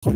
I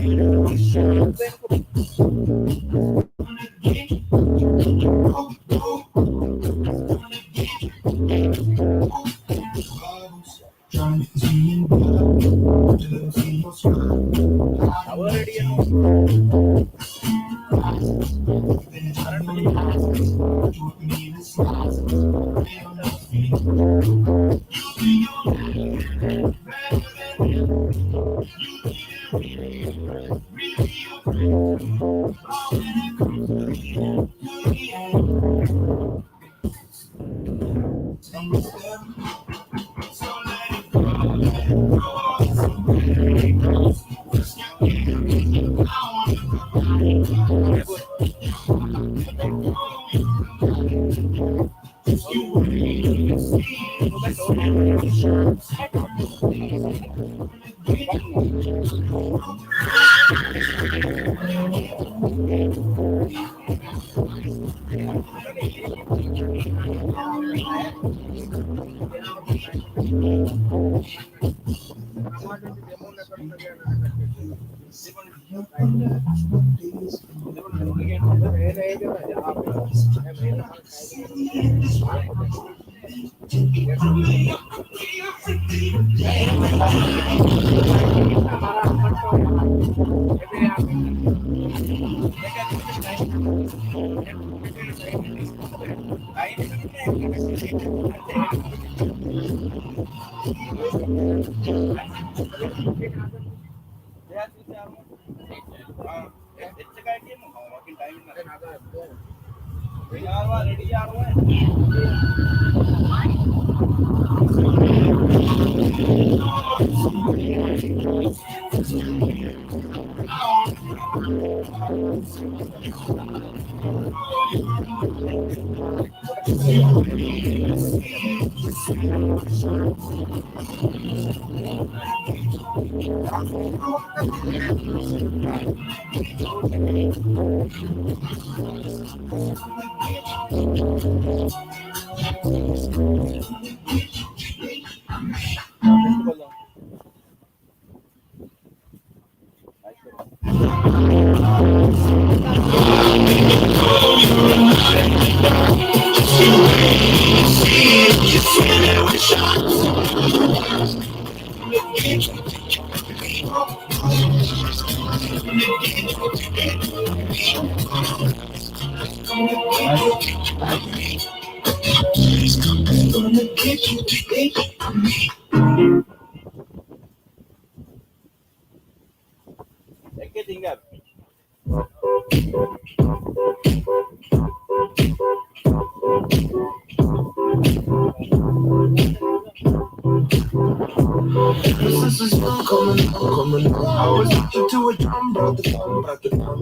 was talking to a drum brother.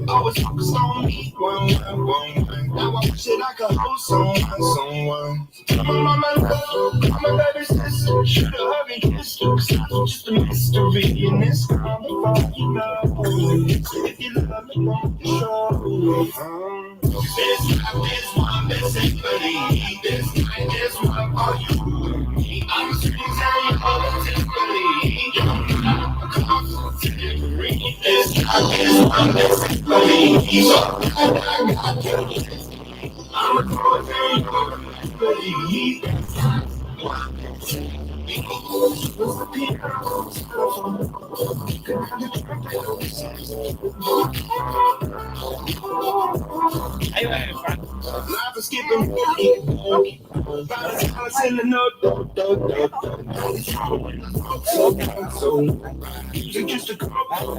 I was focused on me, one. Now I wish that I could hold someone. My mama love, my baby sister. Should have hug and kissed her, 'cause I'm just a mystery in this time before you know. If you love me, don't show. This life is one that's simply. This night is one for you. I'm screaming all simply. This life is one that's simply. So I got you. I'm a poetry, believe. Life is skipping $5 in the note. So just a couple.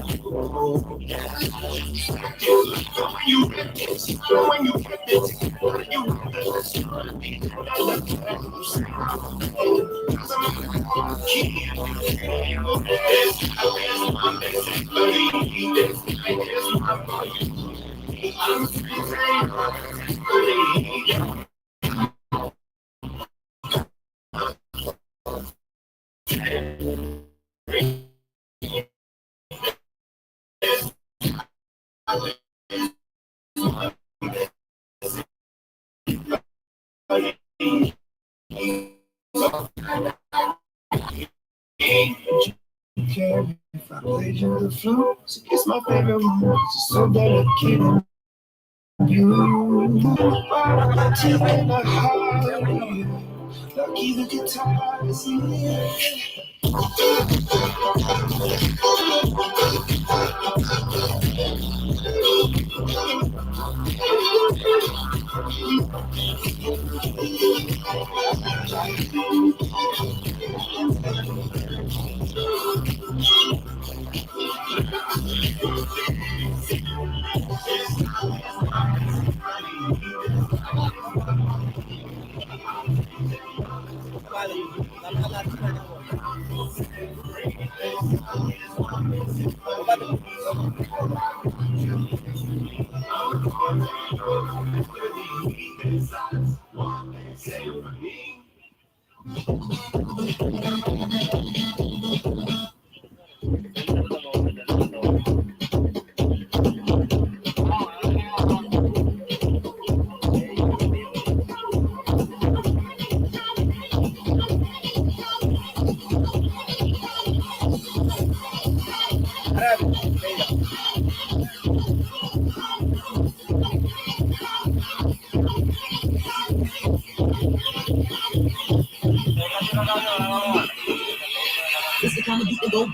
When you get this, played you the flute, so it's my favorite one. It's so delicate and beautiful. But teeth in the heart, lucky the guitar is here. It's the kind of beat that go.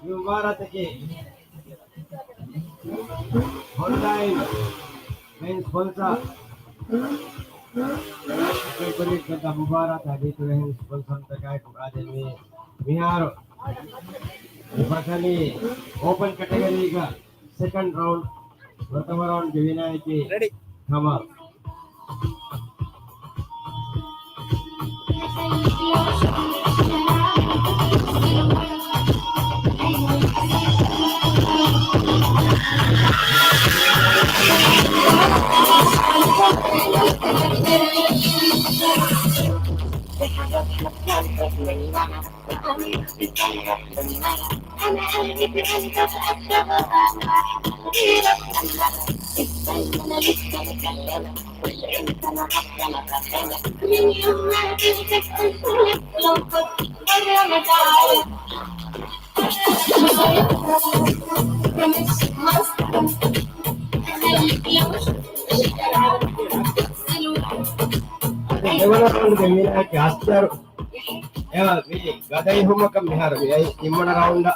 Yumaratake online main sponsor kulit kata Mubarak tadi tu yang sponsor terkait ada ni Mihar bakali open category ka second round pertama round gewina iki ready Kamal Gimana round gewina ki aster ya mi gadai huma kam Mihar mi ai imana round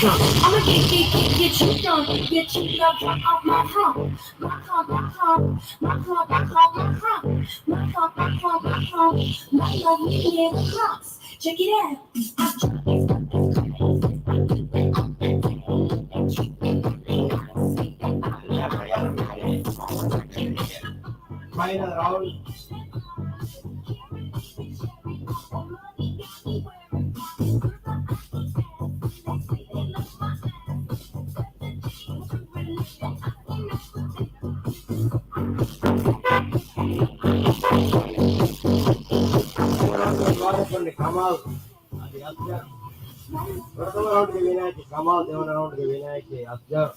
I'ma get you done, get you love right off my hump. My hump, my hump, my hump, my hump, my hump. My hump, my hump, my hump. My love me in the humps. Check it out. final round Kamal. Adi Asjar. Pertama round ke Vinayaki Kamal, dewana round ke Vinayaki Asjar.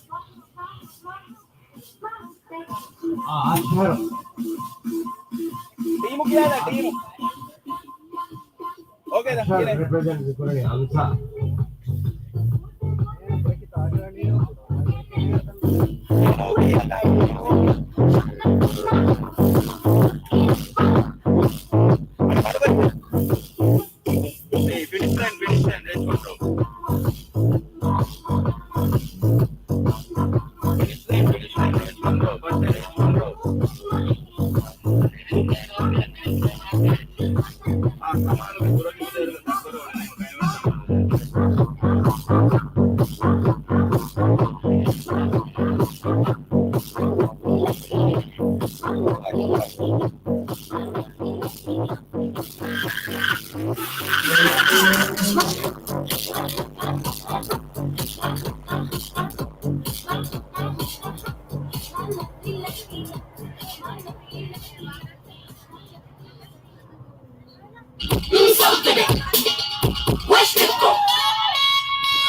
Ashar. Team क्या है team? Okay dah. Ashar represent Vikurani Amsa. Hey, finish line, let's go. Finish line, let's go. But let's go. Kamal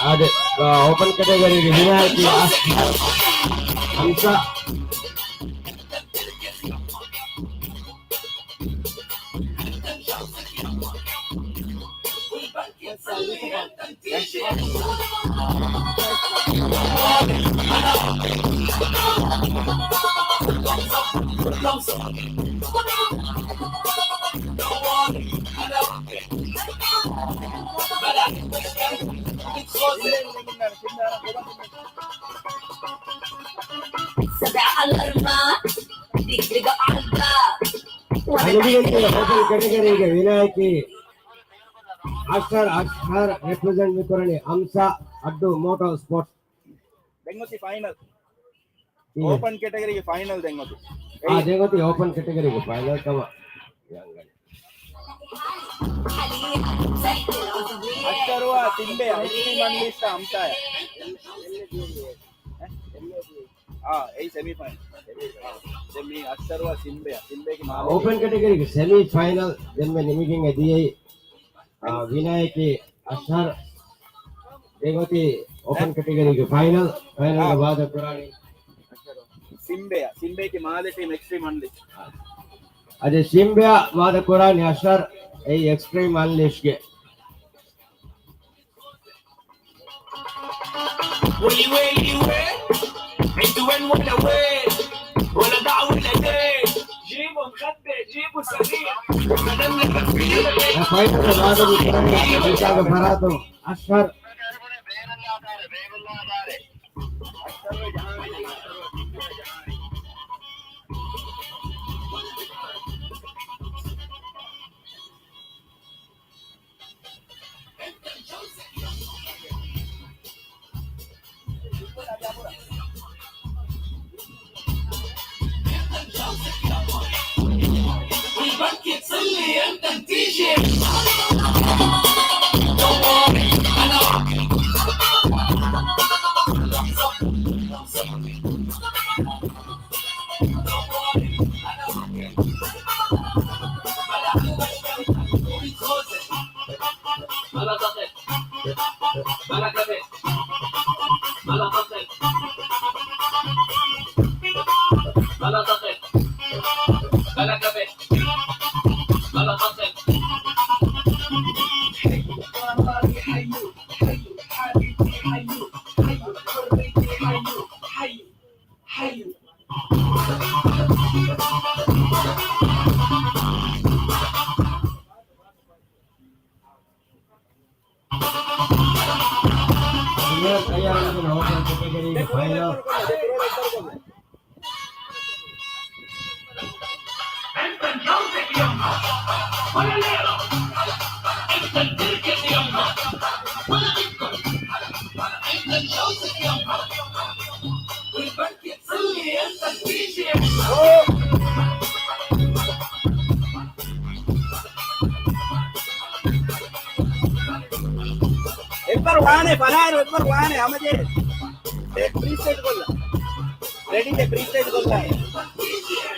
Ada open category ke Vinayaki Ashar. Amsa. Open category ke Vinayaki Ashar represent Vikurani Amsa Addu Motorsports. Dengoti final. Open category final dengoti. Dengoti open category ke final kama. Ashtarwa Timbe extreme unleashed Amsa hai. Semi final. Semi Ashtarwa Timbe ki maal. Open category ke semi final जिनमें निमिकिंग दिए Vinayaki Ashar. Dengoti open category ke final ke बाद पुरानी Simbe ki maal team extreme unleashed. Ada Simbia बाद पुरानी Ashar extreme unleashed के final के बाद पुरानी जीता के भरा तो Ashar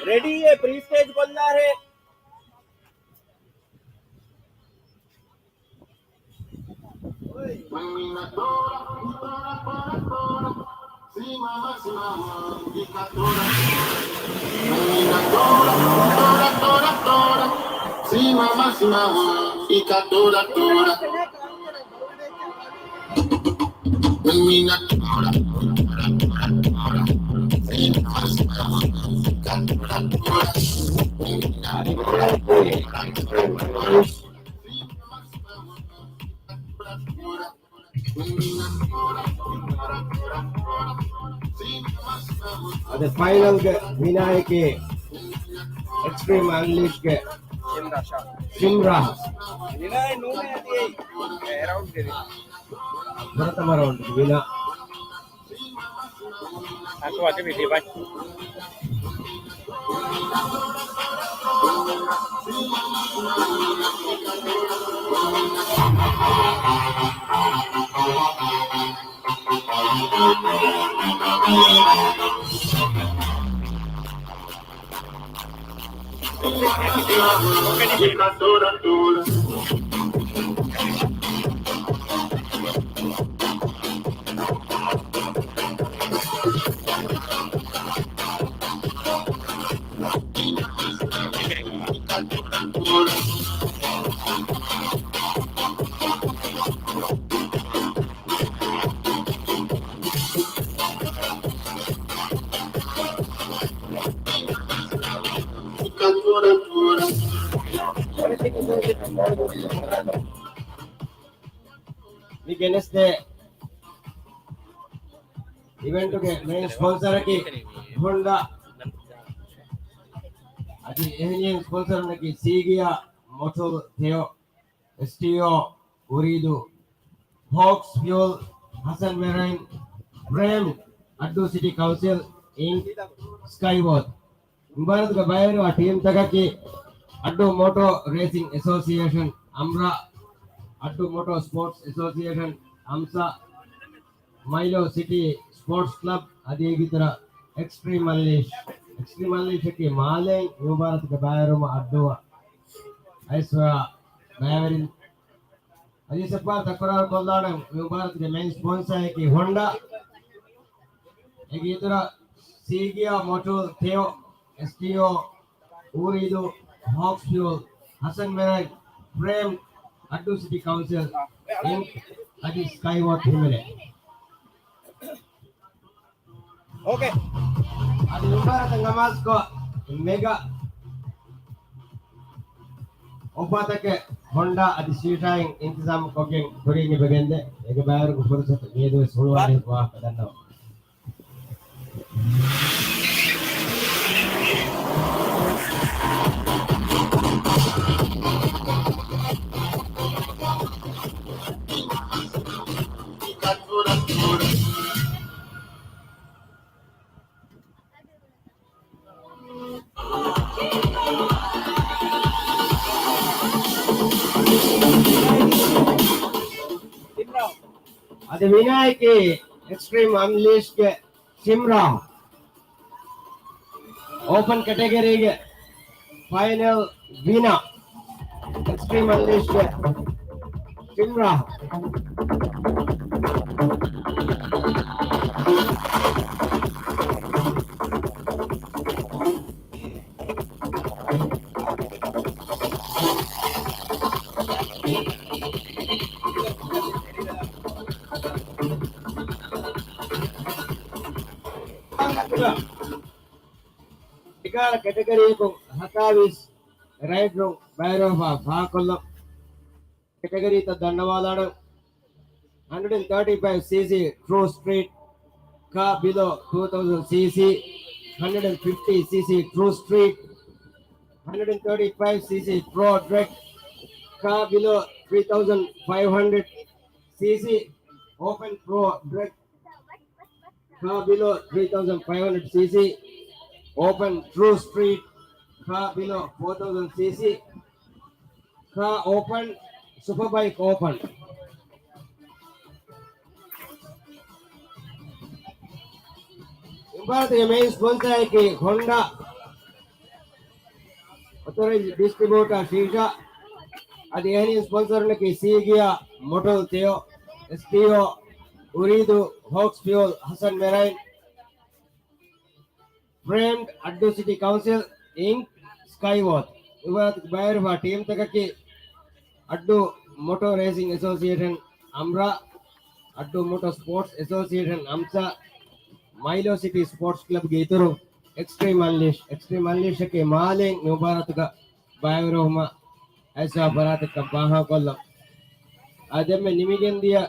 Ready है pre-stage बोलना है Si mamá, si mamá, fica toda, toda. Menina toda, toda, toda, toda. Si mamá, si mamá, fica toda, toda. Menina toda, toda, toda. ಅದು ಫೈನಲ್ಗೆ ವಿನಾಯಕಿ ಎಕ್ಸ್ಟ್ರೀಮ್ ಅನ್ಲಿಷ್ಗೆ ಸಿಮ್ರಾ ಪ್ರಥಮ ರೌಂಡ್ ವಿನಾ Aku aja video baik. We against the event के main sponsor की Honda अभी एनियन sponsor ने की सीगिया मोटर थियो STO उरीदु Hawks Fuel Hasan Marine Frame Addu city Council Inc Skyward भारत का बाहर वा टीम तक की अड्डू मोटो रेसिंग एसोसिएशन अमरा अड्डू मोटो स्पोर्ट्स एसोसिएशन हमसा माइलो सिटी स्पोर्ट्स क्लब अदी की तरह एक्सट्रीम अनलिश की माले न्यू भारत के बाहर में अड्डू ऐसा बाहर अदी सब बार तकरार कोल्लाने न्यू भारत के मेन स्पॉन्सर है कि होंडा एक ये तरह सीगिया मोटो थियो STO उरीदो Hawks Fuel Hasan Marine Frame Addu City Council in Adi Skyward Himele. Okay. Adi Lumbara Tangamas ko mega Opatake Honda Adi Streeting Intizam Cooking Puring Bagende, Ega Bayar Gufursa, Yedo Sulwani Wa Kadano. Adi Vinayaki Extreme Unleashed Simra Open category final winner Extreme Unleashed Simra Tiga category ko hatavis right row bayro bhakollam category ta dandawaladu 135 cc true street ka below 2000 cc 150 cc true street 135 cc pro drag ka below 3500 cc open pro drag ka below 3500 cc open true street car below 4000 cc car open superbike open Bharat के main sponsor है कि Honda authorized distributor शीशा अधीन sponsor ने कि सीगिया Motor थियो STO Uridu Hawks Fuel Hassan Marine framed Addu City Council Inc. Skyward. ಇವತ್ತು ಬಯರುವ ಟೀಮ್ ತಗಕ್ಕೆ ಅಡ್ಡು ಮೋಟೋ ರೇಸಿಂಗ್ ಅಸೋಸಿಯೇಷನ್ ಅಮ್ರಾ ಅಡ್ಡು ಮೋಟೋ ಸ್ಪೋರ್ಟ್ಸ್ ಅಸೋಸಿಯೇಷನ್ ಅಂಸ ಮೈಲೋ ಸಿಟಿ ಸ್ಪೋರ್ಟ್ಸ್ ಕ್ಲಬ್ ಗೆ ಇತರು ಎಕ್ಸ್ಟ್ರೀಮ್ ಅನ್ಲಿಶ್ ಕೆ ಮಾಲಿಂಗ್ ಮುಬಾರಕ್ ಬಯರುವ ऐसा बरात का बाहा कोल्ल आदमे निमिगेंदिया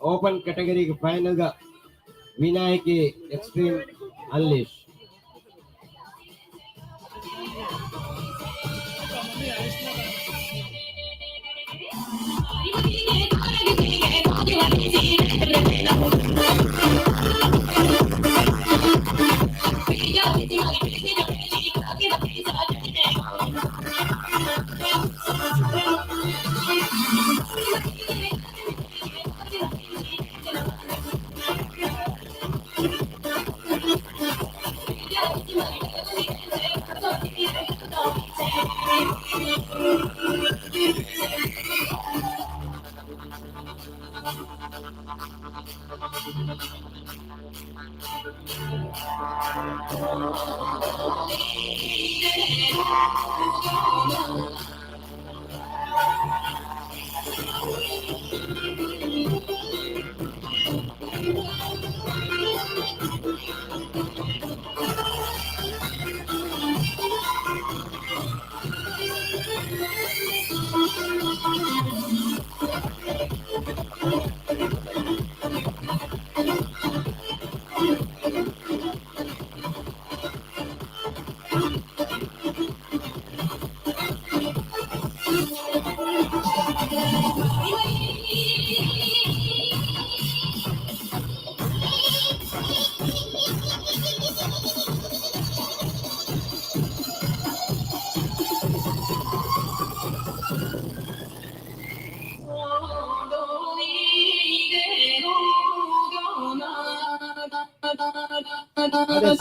ओपन कैटेगरी के फाइनल का विनायकी एक्सट्रीम अनलिश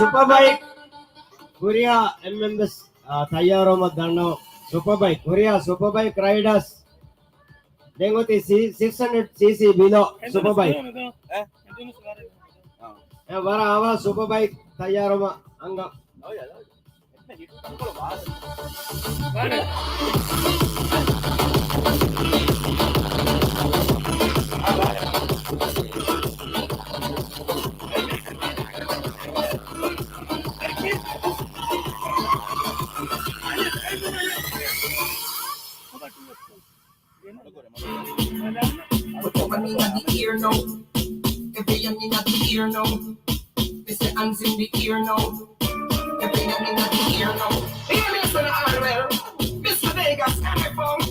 सुपर बाइक कोरिया एमएमएस तैयारों में दानो सुपर बाइक कोरिया सुपर बाइक राइडर्स देंगोती 600 सीसी बिलो सुपर बाइक वारा आवा सुपर बाइक तैयारों में अंगा Hands in the ear now. Everything in the ear now. Hear me, son of Harwell. Mr. Vegas, every phone.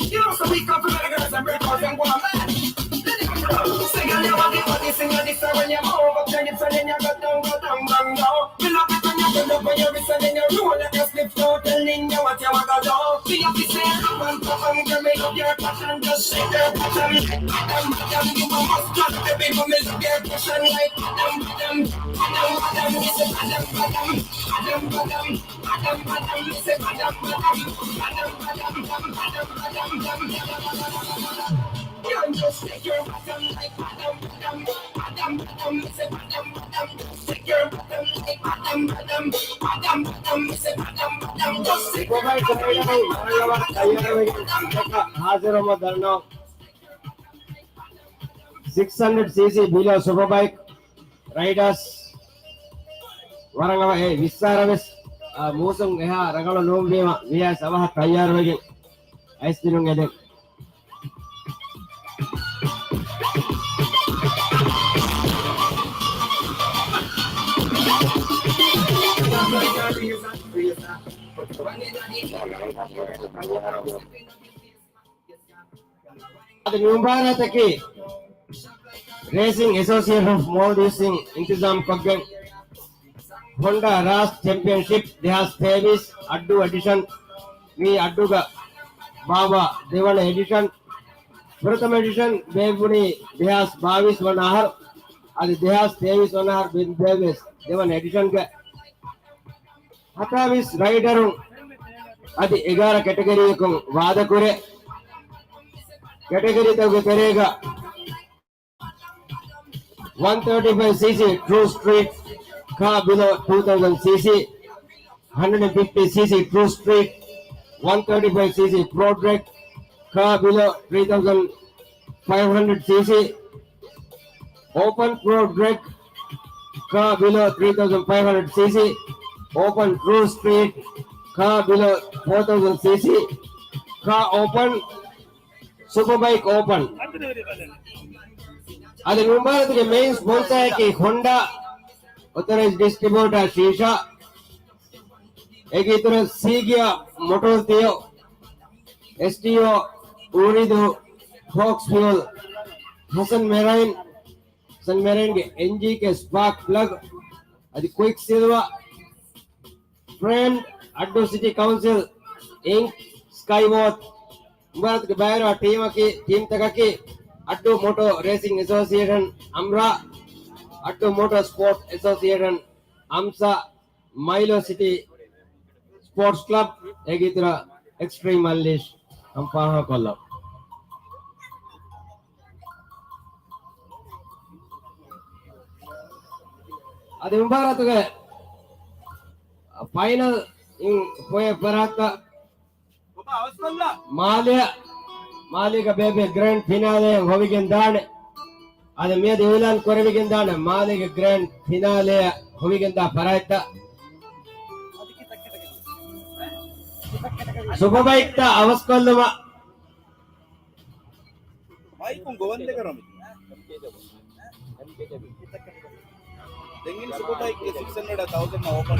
You know, so we come to the girls and break out and go on, man. Sing on your body, sing on this when you move up your hips and then you go down, bang, down. We love it when you put up on your wrist and then you roll like a slip floor, telling you what you want to do. We have to say, come on, girl, make up your passion, just shake your passion. Madam, you must just baby, but make up your passion like madam, we say madam, we say madam. You just take your bottom like madam, we say madam. Take your bottom like madam, we say madam. Just take your bottom like हाजिरों में दानो 600 CC below super bike riders वरंगवा विस्तारवेस मूसं यहा रंगलो लोंबेवा विया सभा तैयार होगे ऐस दिनुंगे दे मुंबई तक रेसिंग एसोसिएशन ऑफ मोडिसिंग इंतजाम कगन होंडा रास चैंपियनशिप 2023 अड्डू एडिशन मी अड्डूगा बाबा देवन एडिशन प्रथम एडिशन बेगुनी 2022 वनाहर అది 2023 वनाहर देवन एडिशन के 28 राइडर అది 11 कैटेगरी को वादकुरे कैटेगरी तक करेगा 135cc True Street car below 2000cc, 150cc True Street, 135cc Prodrect car below 3500cc, Open Prodrect car below 3500cc, Open True Street car below 4000cc, car open, Superbike open. ಅದು ಮುಂಭಾಗಕ್ಕೆ main sponsor ಆಗಿ ಹೋಂಡಾ authorized distributor Shisha Egitura Sigia Motor Theo STO Uridu Fox Fuel Hassan Marine के NG के spark plug అది Quick Silver Friend Addu City Council Inc Skyward भारत के बाहर team तक की Addu Motor Racing Association Amra Addu Motor Sport Association AMSA Milo City Sports Club Egitura Extreme Unleash Ampaha Kollam ಅದು ಮುಂಭಾಗಕ್ಕೆ final ಪರಾತ ಮಾಲಿಕ ಬೇಬೆ grand finale ಹೋಗಿಂದಾನೆ ಅದು ಮೇದ ಇಲಾನ್ ಕೊರವಿಗಿಂದಾನೆ ಮಾಲಿಕ ಗ್ರ್ಯಾಂಡ್ ಫಿನಾಲೆ ಹೋಗಿಂದ ಪರಾಯ್ತ ಸುಬಬೈಕ್ತ ಅವಸ್ಕೊಲ್ಲುವ Maikung gawan de karam. Dengin Superbike 600,000 na open.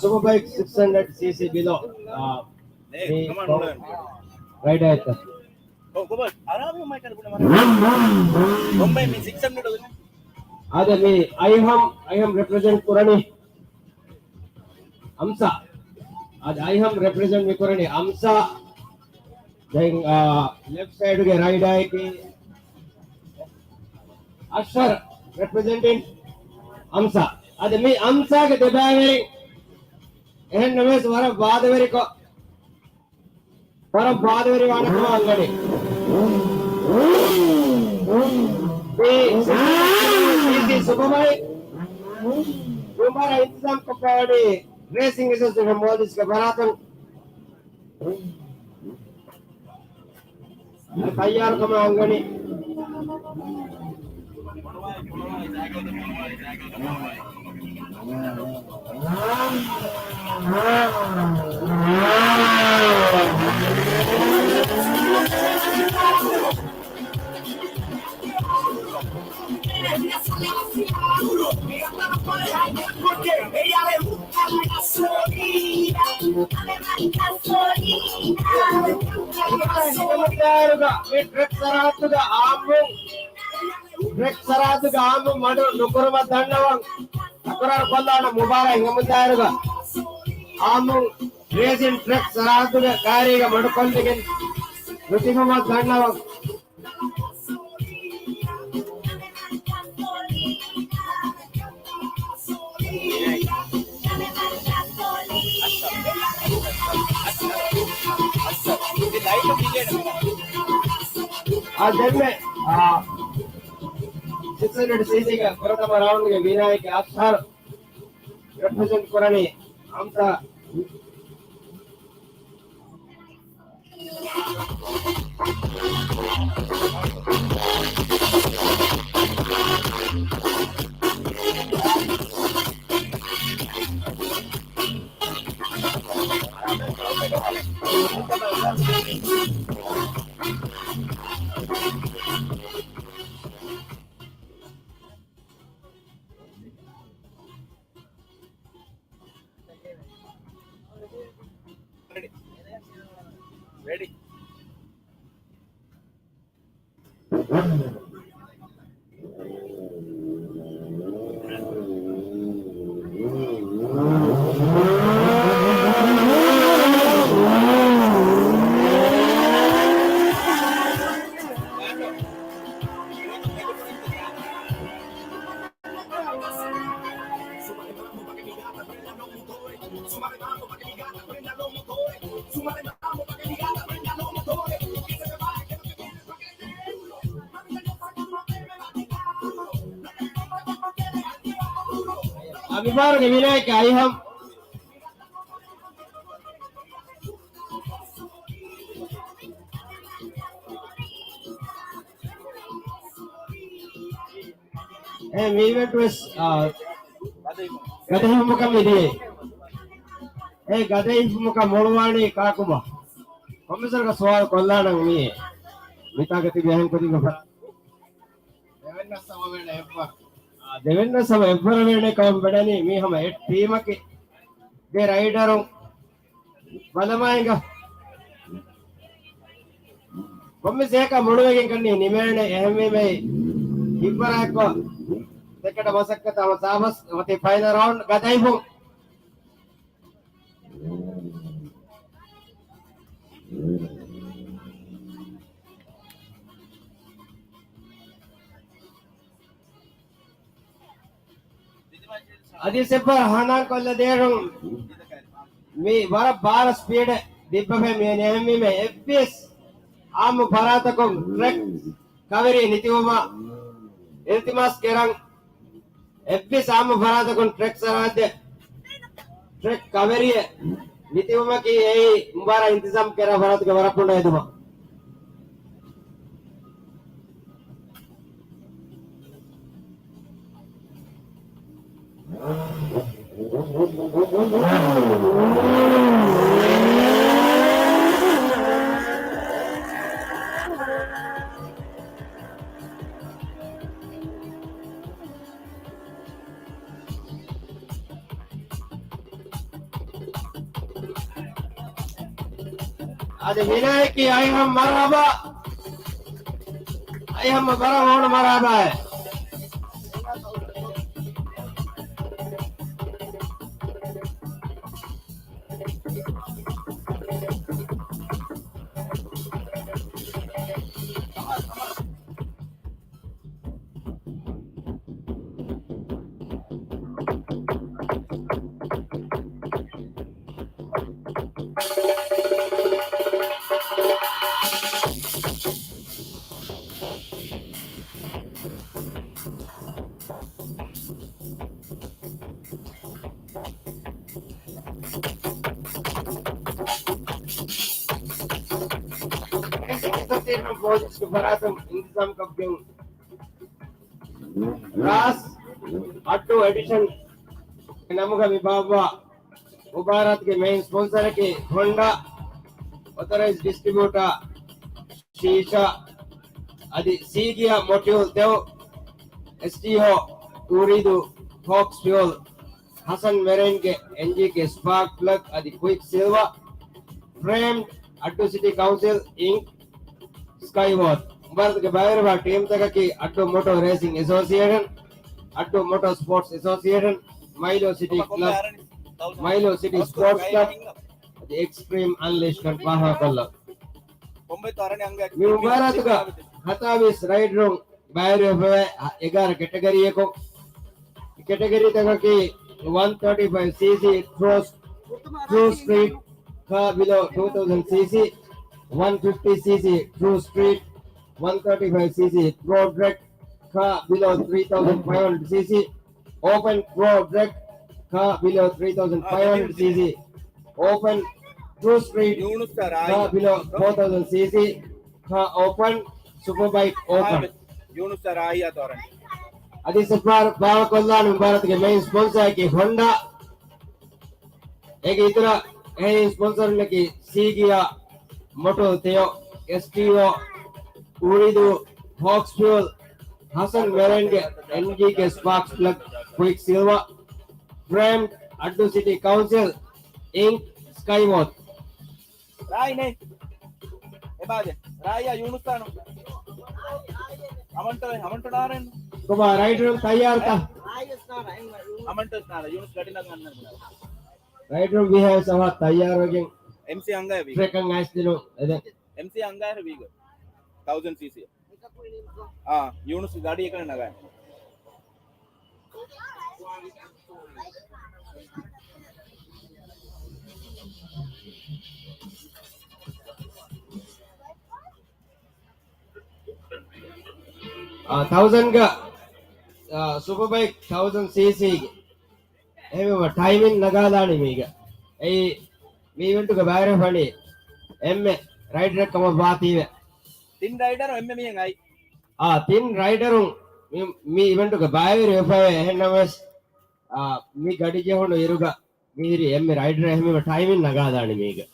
Superbike 600cc below. Right at. Oh, go back. Aram yung mic ano naman. Bombay may 600 doon. Ada me I am represent Kurani AMSA. Ada I am represent me Kurani AMSA. Then left side ke right eye ke Ashar representing AMSA. Ada me AMSA ke debaveri. Ehan names wara baadaveri ko. Wara baadaveri wana ko angadi. Superbike हमारा इंतजाम कपड़े racing association models का बरातन तैयार कम अंगनी Porque ella le gusta la gasolina. Gasolina. Le gusta la Amu madu nukurma dandawang akurar kollana mubarak hingamundaruga amu racing truck saratuga kariga madukolligen nutimama dandawang ademme 600 cc ga ಪ್ರಥಮ round ಗೆ Vinayaka Akshar represent ಕೊರನಿ ಅಂತ Ready? अभिमान के विनायक आई हम मीवेट गदे मुख मिली गदे मुख मोड़वाणी काकुमा commissioner का सवाल कोल्लाण मी मितागति बहन को दिगो देवेंद्र सब एव्वर वेणे कौन बड़नी मी हम एक टीम के दे राइडरों बलमाएगा मम्मी से का मुड़वेगे कन्नी निमेने एहमे में इब्बर है को देखेट मसक्कत हम साबस वती फाइनल राउंड गदाइबो अदी से पर हाना को लदेरों मी बार स्पीड दिब्बे में नेहमी में एफपीएस आम भरात को ट्रक कावेरी नितिवमा इल्तिमास केरंग एफपीएस आम भरात को ट्रक सराते ट्रक कावेरी नितिवमा की यही मुबारक इंतजाम केरा भरात के वरपुंडा है दुमा अरे विनायक की आई हम मराबा आई हम बड़ा होड़ मराबा है इंतजाम कब क्यों Ras Addu edition namuga vibaba Mubarak के main sponsor के Honda authorized distributor Shisha Adi Sigia Motul Dev STO Uridu Fox Fuel Hassan Marine के NG के Spark Plug Adi Quick Silver framed Addu City Council Inc. Skyward Mubarak के बाहर बा team तक की Addu Motor Racing Association Addu Motor Sports Association Milo City Club Milo City Sports Club the Extreme Unleashed kan paha kalla Mubarak ka hatabis ride room bayar hoye 11 category ko category tak ki 135 cc true street ka below 2000 cc 150 cc true street 135 cc road track ka below 3500 cc open road track ka below 3500 cc open true street ka below 4000 cc ka open superbike open adi sapar bawa kollan Mubarak ke main sponsor ki Honda ek itara main sponsor ne ki Sigia Moto Theo STO Uridu Fox Fuel Hassan Marine के NG के Spark Plug Quick Silver framed Addu City Council Inc. Skyward Rai ne ebade Raya Yunus tano amanto naren Kuma rider tayar ta amanto nara Yunus gadina ganna rider we have sama tayar again MC angaya vi track ang ice dilo MC angaya vi 1000 cc Yunus gadi ekane nagaya 1000 का super bike 1000 cc एमे timing लगा दानी मीगा ए मी event का बारे Fundy एमे rider कम बात ही है तीन राइडर एमे मी आई तीन राइडर मी इवेंट का बारे फे है नमस मी गाड़ी जे होनो इरुगा मीरी एमे राइडर एमे टाइमिंग लगा दानी मीगा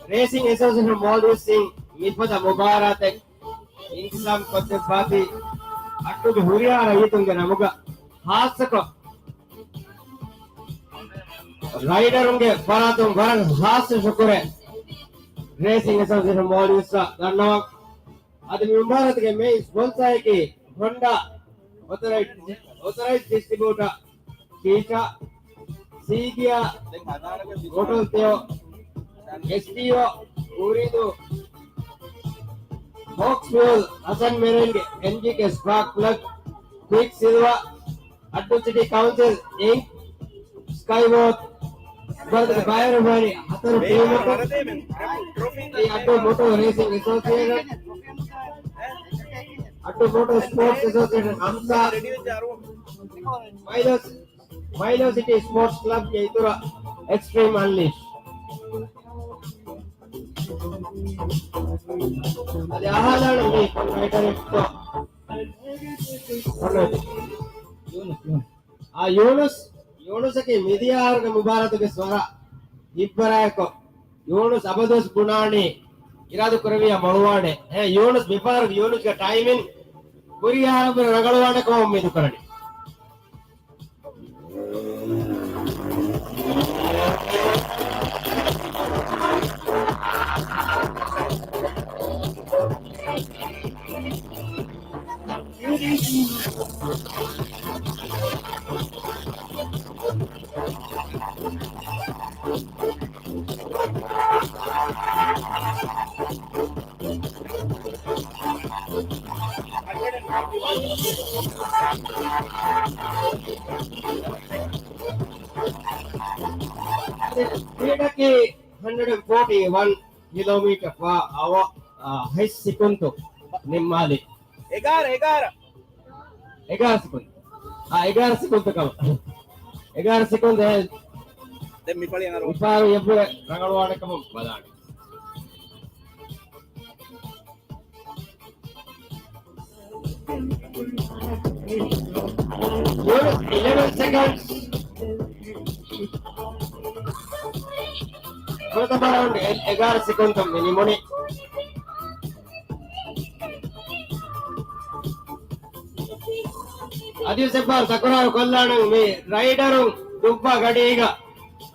Racing Association Modus Singh Mifada Mubarak Islam Kotebati Attu Huriya Rahitunga Namuga Hasako Rider unge Baratum Baran Has Shukure Racing Association Modus Dhanawak Adi Mubarak ke main sponsor ki Honda authorized distributor Shisha Sigia Motor Theo STO Uridu Fox Fuel Hassan Marine NG के Spark Plug Quick Silver Addu City Council Inc. Skyward Mubarak ke bayar bani hatar team ko Addu Motor Racing Association Addu Motor Sports Association Amsa Milo City Sports Club ke itura Extreme Unleashed అది ఆహాదాడు మీ writer Yunus की मिदियार के मुबारक के स्वरा इब्बराको यूनुस अबदोस गुनानी इरादु करविया मळवाडे यूनुस बिपार यूनुस का timing courier पर रगड़वाने को उम्मीद करनी ಕ್ರೀಡಕ್ಕೆ 141 kilometer per hour high second ನಿಮ್ಮಲ್ಲಿ 11 11 second 11 second kamu 11 second දැන් මිපලිය අර විපාර යබ්බ රඟලවාඩකම බලන්න Bonus 11 seconds. Berapa round? 11 second minimum. Addu City Sakura Kollanang me rider Dubba Gadiga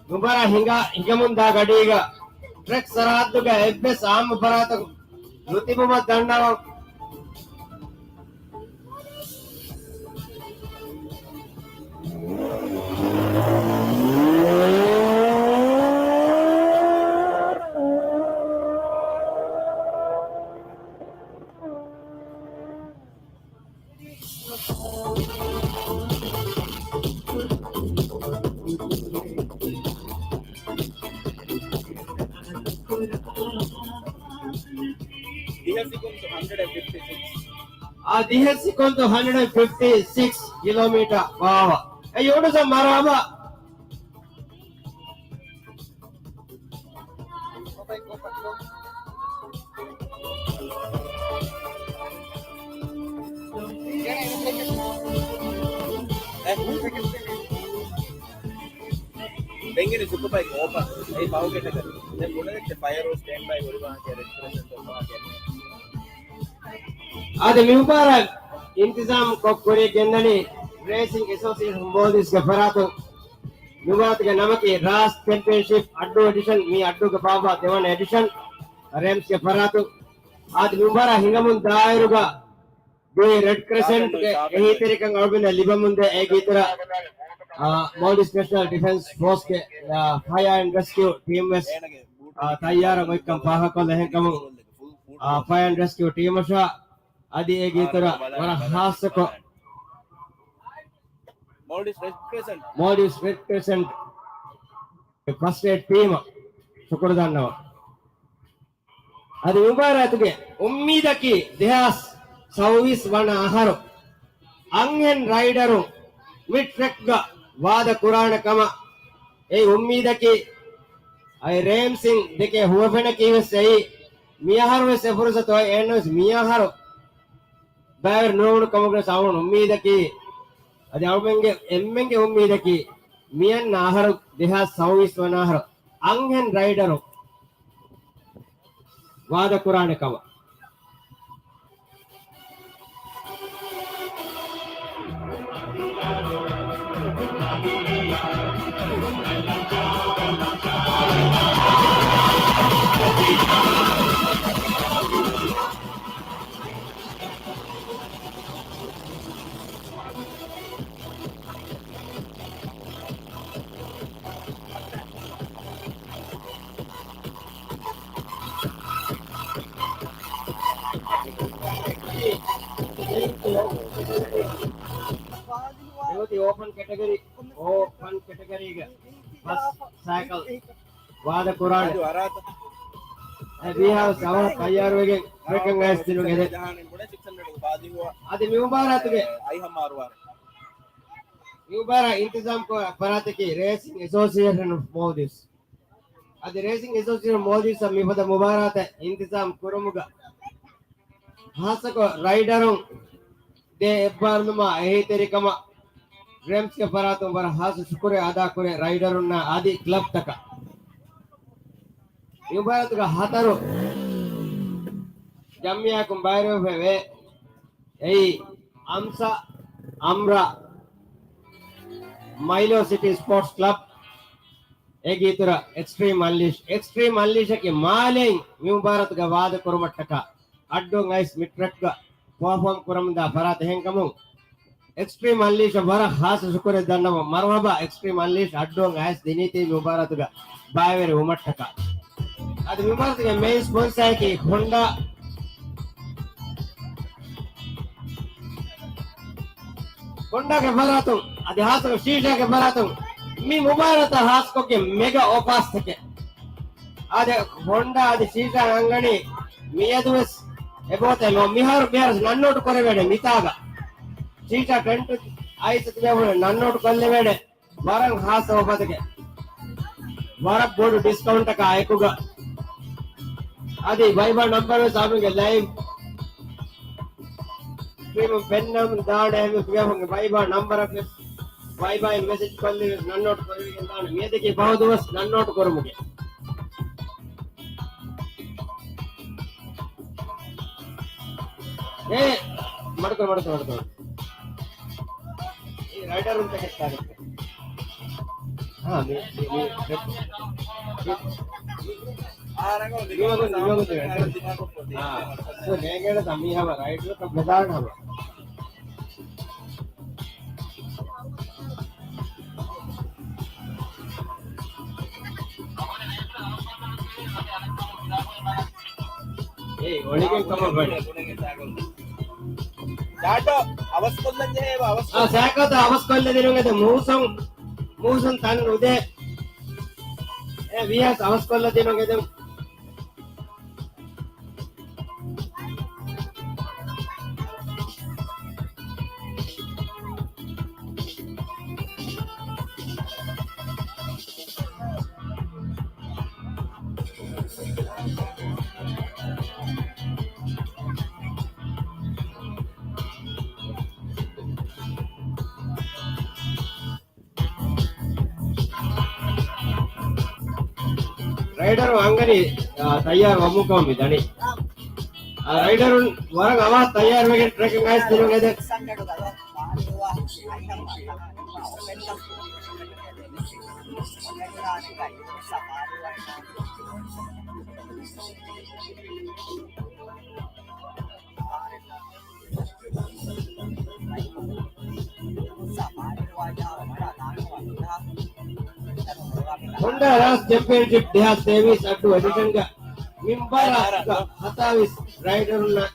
Dubara Hingamunda Gadiga Trek Saratuga Ebbes Am Barata Lutibuma Danda This is 156 kilometer per hour. You want to maraba? Bengali super bike open. Hey, power category. Then what is the fire or standby? What is the Mubarak Intizam Kokuri Gendani Racing Association Bodies Gafarato Mubarak Namaki Ras Championship Addu edition me Addu Gababa Devan edition Rams Gafarato Ad Mubara Hingamun Dairuga the Red Crescent Ehitirikan Urban Libamunde Egitra Maldives National Defense Force Fire and Rescue Team West Tayara Moikam Pahako Lehenkamu Fire and Rescue Team Asha Adi Egitra Hasako Maldives Red Crescent First Aid Team Sukurdana Adi Mubarakge Ummidaki Dehas Savis Vana Aharo Angen Rideru Mitrekga Vada Kurana Kama A Ummidaki I Ramsing Deke Huavena Kiva say Miaharo is a Fursato Enos Miaharo Bayer no come sound Ummidaki Adi Albenge Emmenge Ummidaki Mian Naharo Deha Savis Vanaharo Angen Rideru Vada Kurana Kama The open category bus cycle Vada Quran and we have our Kayar recognized together. Adi Mubarak Mubara Intizam Parataki Racing Association of Maldives. At the Racing Association of Maldives of Mifada Mubarak Intizam Kurumuga Hasako Riderum De Barnuma Ehiterikama Rams के फरातों पर हाथ शुक्र अदा करे राइडरों ना आदि club तक यूं बात का हाथारो जम्मिया कुंबाइरो पे वे अम्सा अम्रा माइलो सिटी स्पोर्ट्स क्लब एक ही तरह एक्सट्रीम अनलिश के मालें यूं बात का वाद कुरमट्टा का अड्डों गाइस मिट्रक का परफॉर्म कुरमदा फरात हैं कमों Extreme Unleash Bara Has Sukure Danama Marwaba Extreme Unleash Adong as Diniti Mubaratuga Bayer Umataka. At the Mubaratuga main sponsor Honda Honda ke baratum adi haas shisha ke baratum mi mubarata haas ko ke mega opas theke ade Honda adi shisha angani miyadus ebote no mihar nannot korevede mitaga shisha tent aithe tibevole nannot kollevede warang haas opateke warak board discount ka aykuga adi Viber number samige live stream pennam daade hemi tibevole Viber number of Viber message kolli nannot korevige daane medeke bahudus nannot korumuge madko ಈ rider ಅಂತ ಹೆಸರಾಗುತ್ತೆ ಹಾ ನೇಗಡ ತಮ್ಮಿ ಹವ rider का बेदार हवा ए ಒಳಿಗೆ ಕಮ ಬಡಿ ಚಾಟೋ ಅವಸ್ಕೊಂದಂಜೆ ಅವಸ್ ಆ ಸಾಕತ ಅವಸ್ಕೊಂದೆ ದಿನಂಗದೆ ಮೂಸಂ ತನ್ ಉದೆ ए ವಿಎಸ್ ಅವಸ್ಕೊಂದೆ ದಿನಂಗದೆ ರೈಡರ್ ಅಂಗಡಿ ತಯಾರು ಅಮ್ಮುಕೊಂಬಿ ದಣಿ ರೈಡರ್ ಹೊರಗೆ ಅವ ತಯಾರು ಟ್ರೆಕಿಂಗ್ ಆಯ್ತು Honda Race Championship 2023 Addu edition का मिंबर का 27 राइडर ना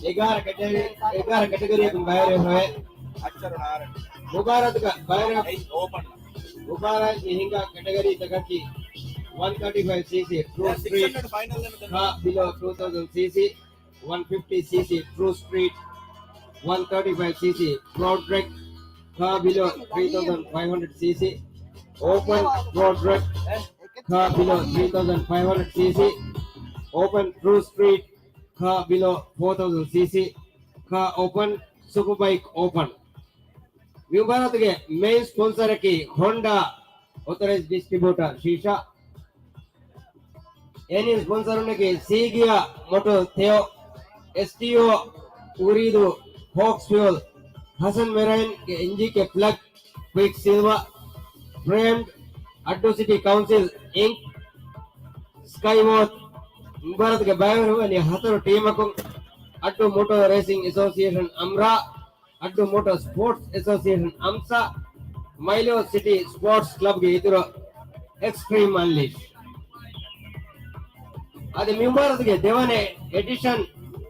11 कैटेगरी में बाहर हुए मुबारक का बाहर ओपन मुबारक हिंगा कैटेगरी तक की 135 cc true street below 2000 cc 150 cc true street 135 cc road track below 3500 cc open road track car below 3500 cc open true street car below 4000 cc car open superbike open ವಿಭಾಗಕ್ಕೆ main sponsor की Honda authorized distributor शीशा एनी sponsor की सीगिया Moto theo STO उरीदु Hawks Fuel Hasan Marine के इंजी के plug Quick Silver framed Addu City Council Inc. Skyward भारत के बाहर हुए नि हतर टीम को Addu Motor Racing Association Amra Addu Motor Sports Association Amsa Milo City Sports Club के इधर Extreme Unleash आदि भारत के देवाने एडिशन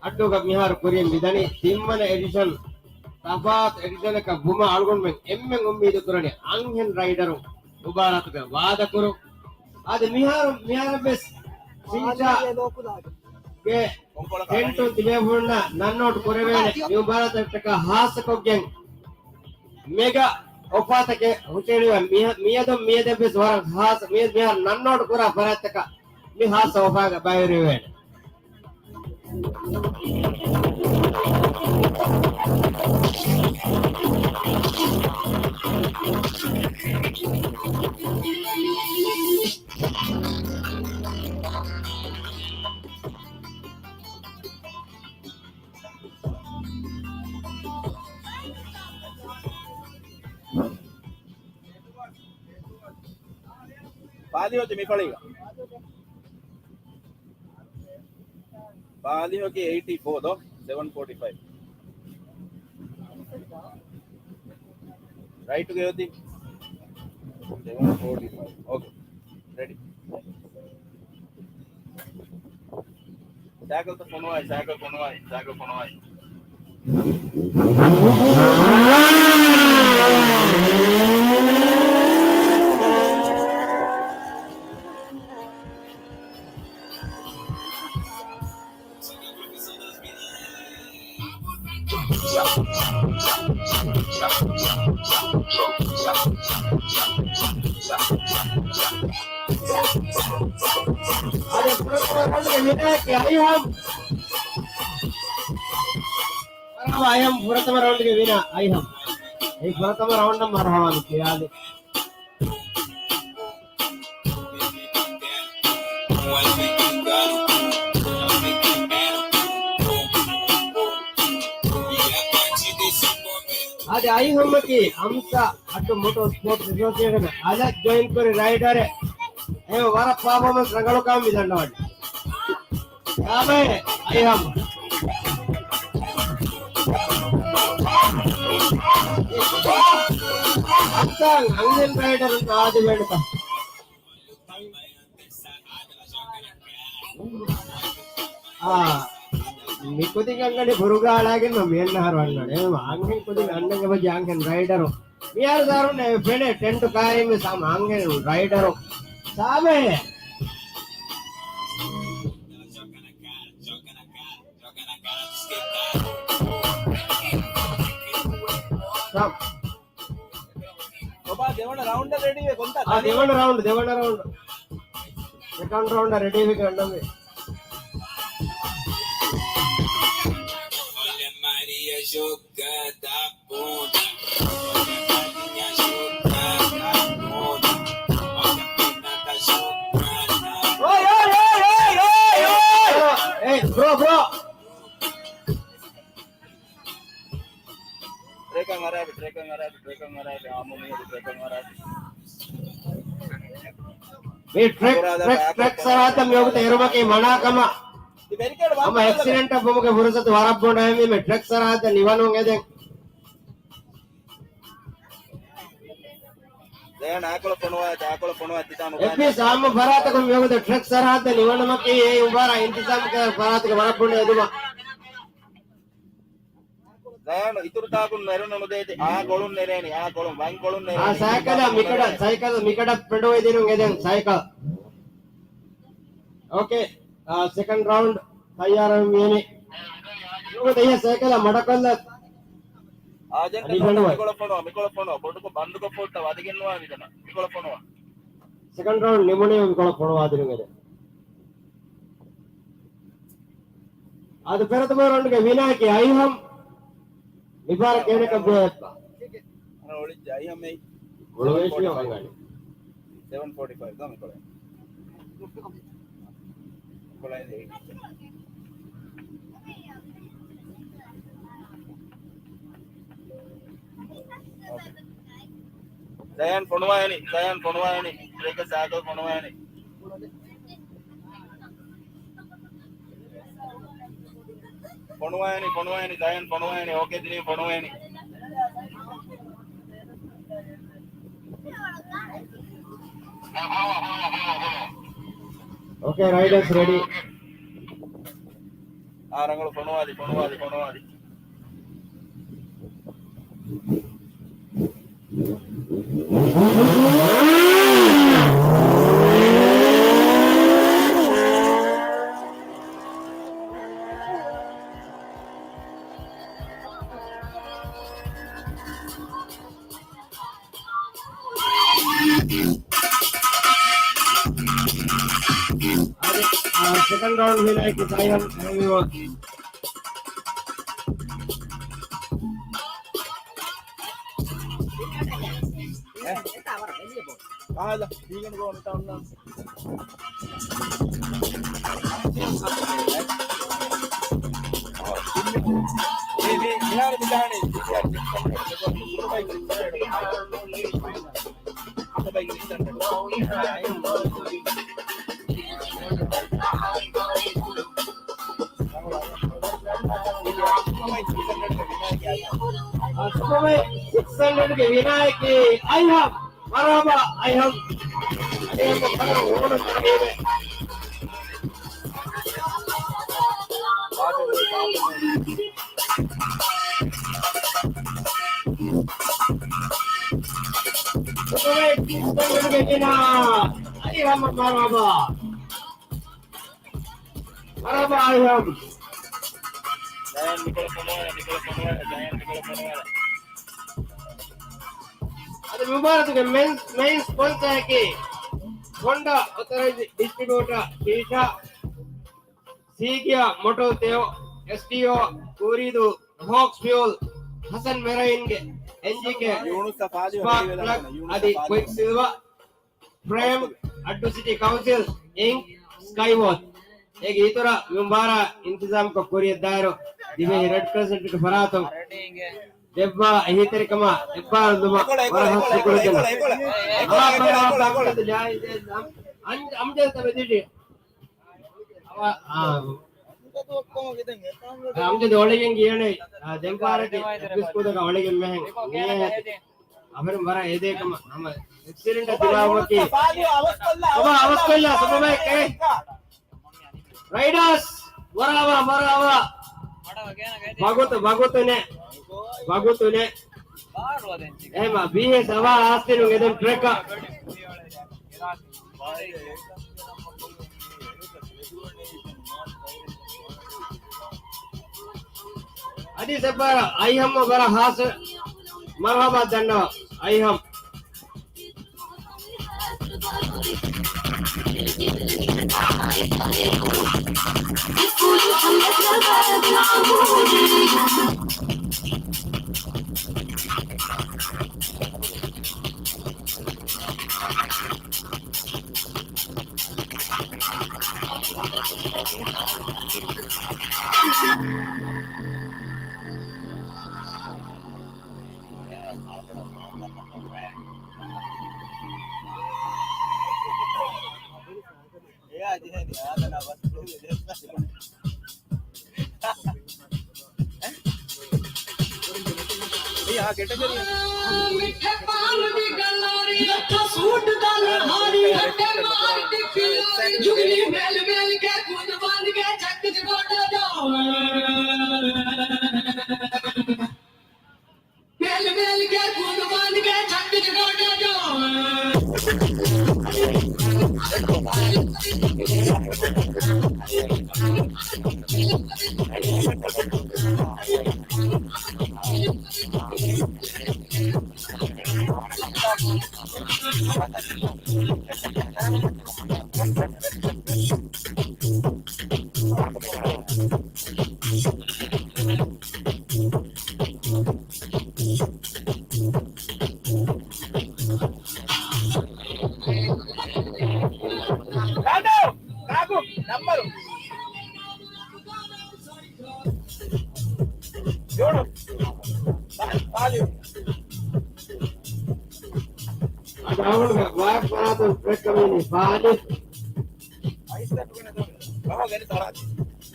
Addu का बिहार कोरियन विधानी तिम्मन एडिशन तफात एडिशन का बुमा आलगोन में एम्में उम्मीद करने अंगन राइडर मुबारक का वादा करो आज मिहार बेस सीटा के टेंट दिवेवुना नन्नोट कोरेवेने मुबारक का हास को गैंग मेगा ओपात के हुचेलिवा मियद बेस वर हास मिहार नन्नोट कोरा भरत का मि हास ओपा बायरेवेने पाली होती मैं पड़ेगा पाली हो के 84 दो 745 राइट गई होती 745 ओके रेडी साइकिल तो फोन आई Vinayak ayam. Ayam pertama round ke Vina ayam. Pertama round marhaban kiyali. आज आई हम की हमसा अड्डू मोटो स्पोर्ट्स एसोसिएशन आज जॉइन कर राइडर है वारा परफॉर्मेंस रंगलो काम बिदंड वाली याबे आई हम हमसा अंगन राइडर आज बेड़ता Mikuti angane buruga alage no men haru annade angen kudi annenge baji angen rider miyar daru ne fene tent kai me sam angen rider sabe sam Baba devana round ready ve konta devana round second round ready ve kandame Jogada bunda, minha jogada bunda, olha a pena da jogada. Hey, bro. Trek marab, amu me trek marab. Wait, trek sarata myogu teruma ke mana kama. हम accident अब मुके फुर्सत वारब बोंड है में truck sir आते निवान होंगे देख देन आकल पणवा तितानो एपी साम भरात को योगद ट्रक सर आते निवान में के ये उबारा इंतजाम के भरात के वारब बोंड है दुमा देन इतुर ताकुन नेरन नमदे आ गोळुन नेरेनी आ गोळुन वांग गोळुन नेरेनी आ साइकिल मिकड़ा पेडोय दिनुंगे देन साइकिल ओके सेकंड राउंड तैयार है मेने लोग दे साइकिल मडकल आजन मिकोळ पणवा बोडको बंदको फोटो वदगिन्नुवा विदನ मिकोळ पणवा सेकंड राउंड निमोने मिकोळ पणवा दिनुंगे ಅದು ಪ್ರಥಮ ರೌಂಡ್ ಗೆ ವಿನಾಯಕ ಐಹಂ ನಿಬಾರ ಕೇನೆ ಕಬ್ಬೆಪ್ಪ ಅನ ಒಳಿಜ್ಜ ಐಹಂ ಒಳವೇಶಿ ಹೋಗಂಗಾಡಿ 745 the मिकोळ Zayan Ponwayani, Reka Sato Ponwayani. Zayan Ponwayani, okay, Dini Ponwayani. Okay, riders ready. Arangalu Ponwadi. Second round will like Zion everyone. Hala, you can go on town now. Send के विनायक के आई हम बराबर आई हम आई हम बराबर आई हम ಅದು ಮುಬಾರಕ್ಗೆ ಮೇನ್ ಸ್ಪಾನ್ಸರ್ ಆಗಿ ಹೊಂಡಾ ಅಥರೈಸ್ಡ್ ಡಿಸ್ಟ್ರಿಬ್ಯೂಟರ್ ಶ್ರೀಶಾ Sigia, Moto Theo, STO, Uridu, Hawks Fuel, Hassan Marine, NGK, Spark Plug, Adi Quicksilver, Frame, Addu City Council, Inc., Skywatch. एक ये तो रहा युम्बारा इंतजाम को कोरिया दायरो दिवे रेड क्रिसेंट के भरातों देवा यही तरीके में देवा दुमा बड़ा हाथ से कोई चला आप तो जाए हम जैसे बेटी हम जो दौड़ेंगे ये नहीं देवपारा के किसको तो दौड़ेंगे में हैं ये अगर हमारा ये देख हम एक्सीडेंट दिलाओ कि अब को ला सब में के राइडर्स बराबर भागो ने एमा बीए सवा आस्ते नु एकदम ट्रैक अदी सब आई हम बरा हास मरहबा दंडा आई हम मिठे पान दी गलोरी अच्छा सूट दल हारी हटे मार दी फिलोरी जुगली मेल मेल के कूद बांध के छक गोटा जाओ मेल मेल के कूद बांध के छक गोटा जाओ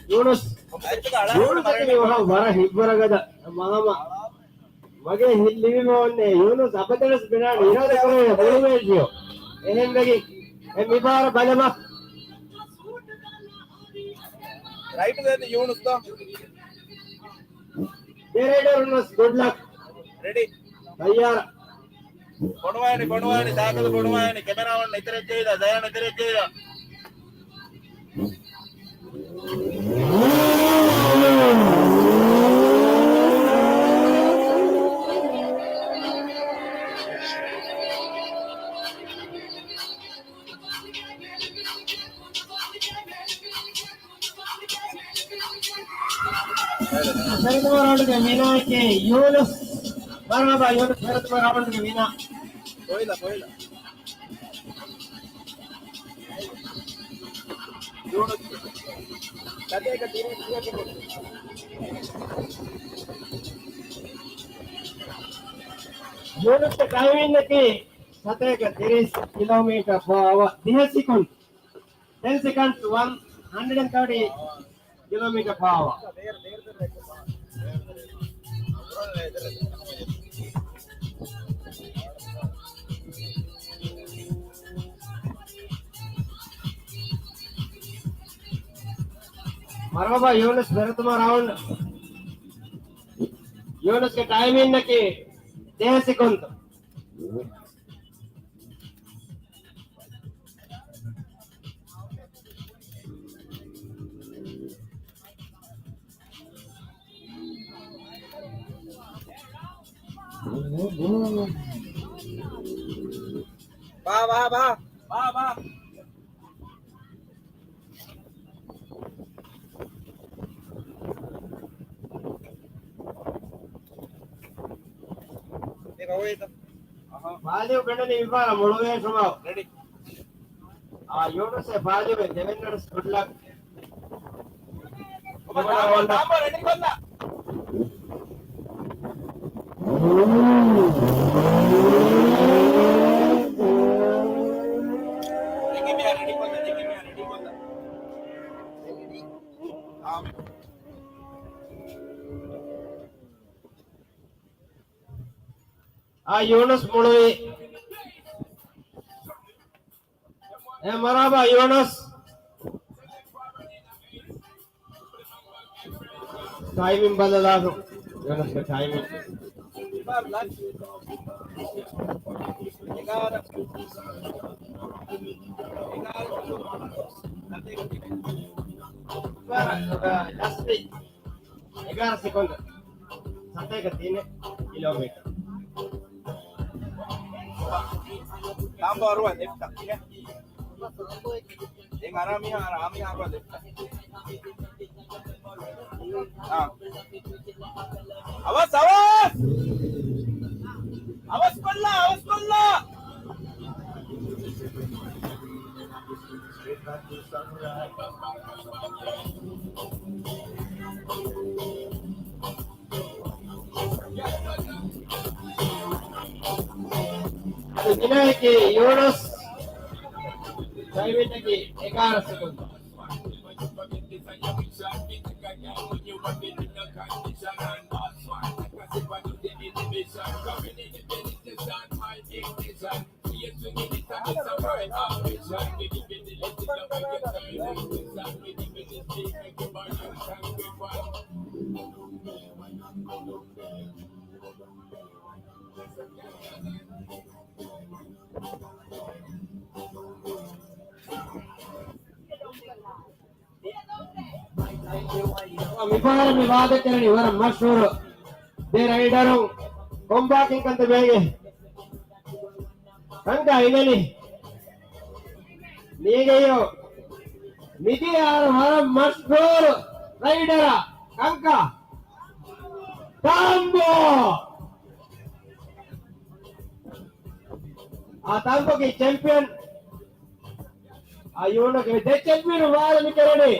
Yunus ini wah marah hiburan gada mama mage hilli monne Yunus abadalas bina irada kore bolu mejo ehem lagi mibar balama right there Yunus to Yunus good luck ready tayyar ಕೊಡುವಾಯನಿ ಸಾಕದು ಕೊಡುವಾಯನಿ ಕ್ಯಾಮೆರಾವನ್ನು ಇತರ ചെയ്ത ದಯಾನ ಇತರ ചെയ്ത राउंड के मीना के यूनुस बराबर Yunus round के मीना कोयला यूनुस कटे का तीन यूनुस के टाइमिंग के 30 kilometre per hour 10 seconds 130 kilometer per hour मरहबा यूनुस भरतमा राउंड यूनुस के टाइमिंग के 10 second Value better than you are Muluve from out. Ready? You know, say value with Devender's good luck. Ready, Kolla. Ready, Kolla. Yunus Muluve. Maraba, Yunus. Timing बदला दो Yunus का timing. Just 11 second 3 kilometre Tambo arua left. Yang arami arua left. Awas. Awas kolla. Vinayaki Yunus timing की 11 second विवादकरण ಇವರ ಮಶೂರ್ they rider ಕೊಂಬಾಕಿಂಗ್ ಅಂತ ಬೇಗೆ ಕಂಕ ಇಗಲಿ ನೀಗೆಯೋ ಮಿದಿಯಾರ ಹೊರ ಮಶೂರ್ ರೈಡರ ಕಂಕ ತಾಂಬೋ ಆ ತಾಂಬೋ की champion ಆ ಯೂನೋ के ದೆ चैंपियन वार मिकरडी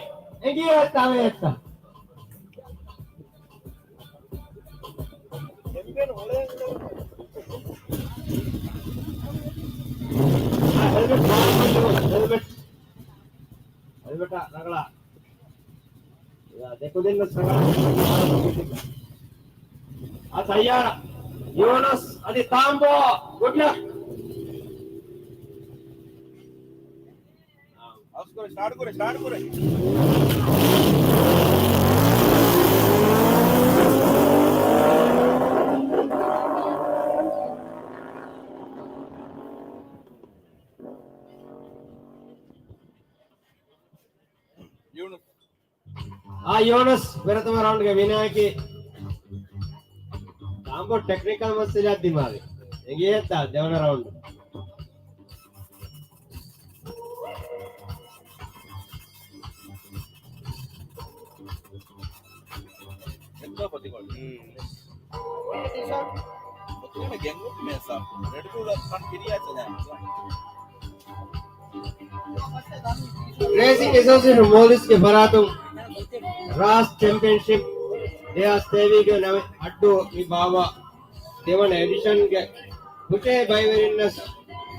ಎಂಗಿ ಹೋಗ್ತಾವೆ ಅಂತ हेलमेट रगड़ा देखो दिन में तैयार यूनुस अभी तांबो गुड लक स्टार्ट करे यूनुस प्रथम राउंड के विनायकी तांबो टेक्निकल मत से दिमाग ये था देवना राउंड रेसिंग एसोसिएशन मोलिस के बरातुम राष्ट्र चैंपियनशिप देया सेवी के नवे अड्डू मी बाबा देवन एडिशन के कुटे बाइवेरिनस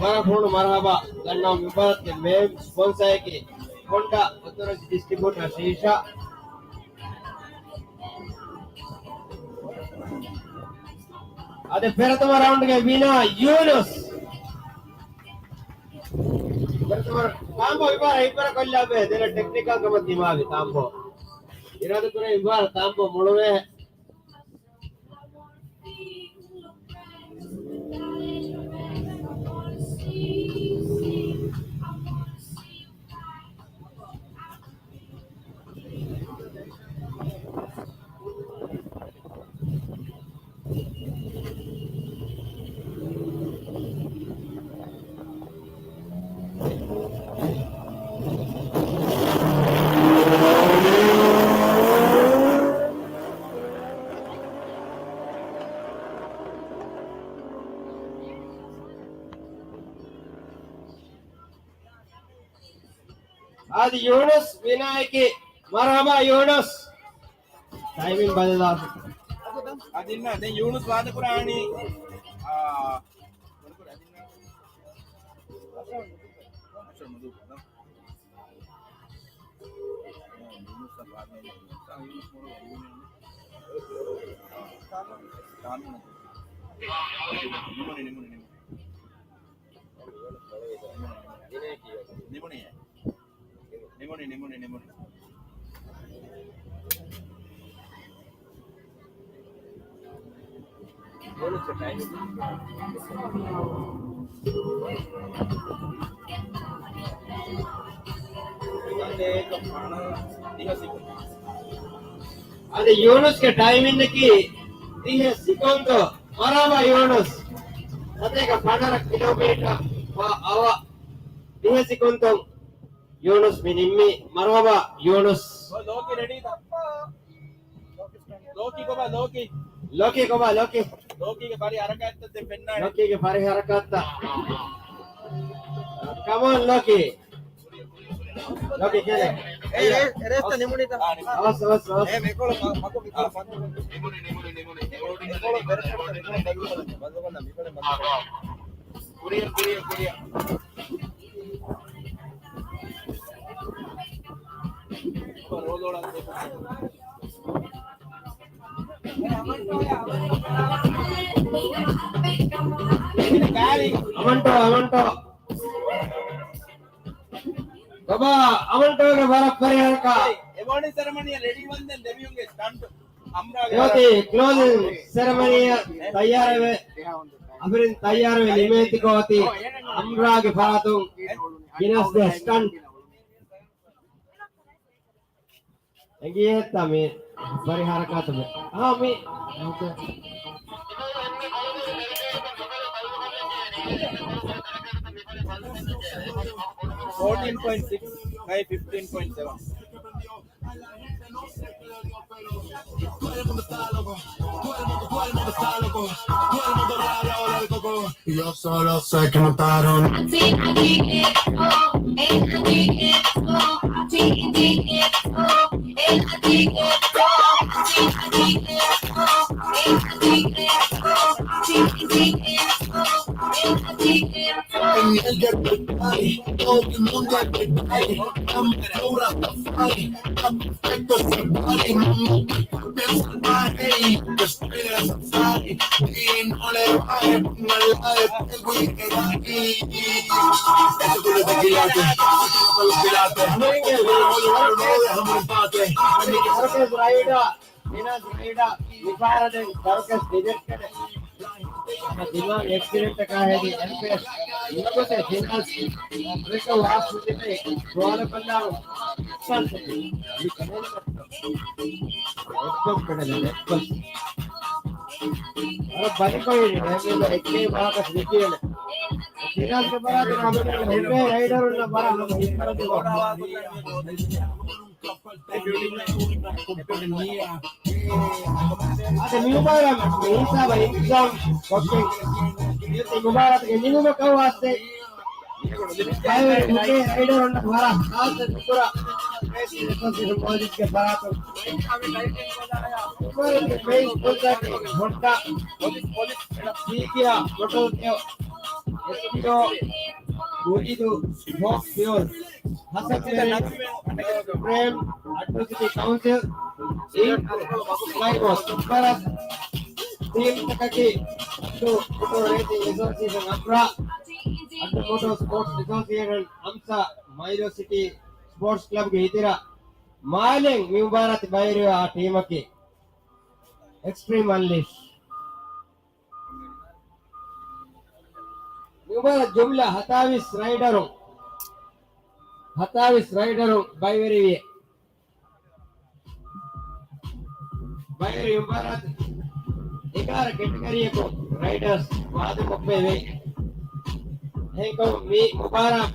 मराफोन मरहबा गन्ना विभाग के मेम स्पॉन्सर के कोंडा उत्तर डिस्ट्रीब्यूटर शीशा अदे प्रथम राउंड के विनर यूनुस प्रथम तांबो इबार कोल्लाबे देना टेक्निकल का मत दिमाग तांबो इरादे करे इबार तांबो मुळवे అది యూనుస్ వినాయకి మరహబా యూనుస్ టైమింగ్ బదలా අදින්න දැන් යූනුස් වාදපුරාණි නිමුනි అది యూనుస్ के टाइमिंग की 30 सेकंड मरहबा यूनुस सतेक 15 किलोमीटर अव 30 सेकंड यूनुस मिनिम्मी मरहबा यूनुस लोकी रेडी लोकी लोकीಗೆ ಬಾರಿ ಹರಕ ಆಗ್ತದೆ ಪೆನ್ನ ಲೋಕಿಗೆ ಬಾರಿ ಹರಕ ಆಗ್ತಾ ಕಮ್ ಆನ್ ಲೋಕಿ ಕೇಳಿ ರೇಸ್ತ ನಿಮುನಿತ ಅವಸ್ ಮೇಕೋಳ ಮಗು ನಿಮುನಿ ಕುರಿಯ ರೋಲೋಳ ಅಮಂಟೋ ಬಾಬಾ ಅಮಂಟೋಗೆ ಬರ ಪರಿಹಾರಕ ಎವಾರ್ಡ್ ಸೆರೆಮನಿಯ ರೆಡಿ ಬಂದೆ ದೇವಿಯುಂಗೆ ಸ್ಟಂಟ್ ಜ್ಯೋತಿ ಕ್ಲೋಸಿಂಗ್ ಸೆರೆಮನಿಯ ತಯಾರವೆ ಅಭಿರಿನ್ ತಯಾರವೆ ನಿಮೇತಿ ಕೋತಿ ಅಮ್ರಾಗೆ ಫಾತು ಗಿನಸ್ ದ ಸ್ಟಂಟ್ ಎಂಗಿಯೇ ತಮಿ ಪರಿಹಾರಕ ತಮಿ ಮಿ 14.6 by 15.7 Yo solo sé que notaron. दिमाग एक्सीडेंट का है दी एमपीएस इनको से जिनस ऑपरेशन वास होते थे रोल पल्ला चल ये कमेंट एकदम कड़े एकदम अरे बड़ी कोई नहीं है एक के बात देखिए जिनस के बड़ा तो हम हेल्पे राइडर उन बड़ा हम कर दो ada mubarak bisa balik exam oke itu mubarak ini mau kau aste saya mungkin rider on hara khas pura itu sih politik ke barat mubarak ke main बोलता है होता पुलिस ठीक है फोटो दियो एसपीओ गुरीदु बॉक्स फ्यूल हसन प्रेम Addu city council team तककी तो फोटो रेटिंग एसोसिएशन अप्रा अड्डू फोटो स्पोर्ट्स एसोसिएशन हमसा माइलो सिटी स्पोर्ट्स क्लब के हितेरा मालिंग मुबारक बायरे आ टीम के एक्सट्रीम अनलिश मुबारक जुमला 27 राइडरों बायरे बायरे मुबारक 11 कैटेगरी को राइडर्स वाद मुब्बे हेको मी मुबारक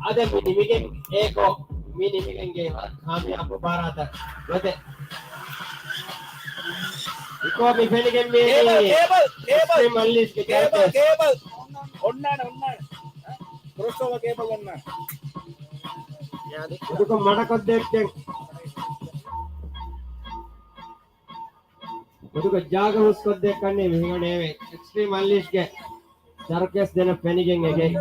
आदे मिनिमिगे एको मिनिमिगे कामयाब मुबारक वते इको भी फेलिगे में केबल मल्लिस के cable onnan crossover cable onnan Itu mana kau dekeng? Itu kau jaga us kau dekkan ni, minggu ni extreme unleash ke, circus dena penigeng ke.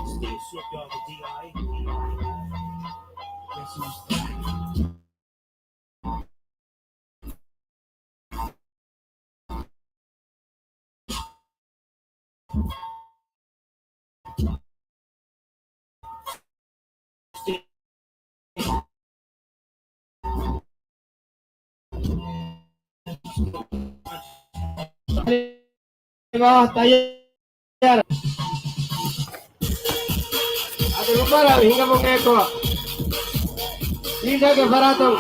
Stay shook, y'all, the DI. Guess who's Wah, tayar. Ada lupa lah, hingga mengeko. Tidak ke baratung.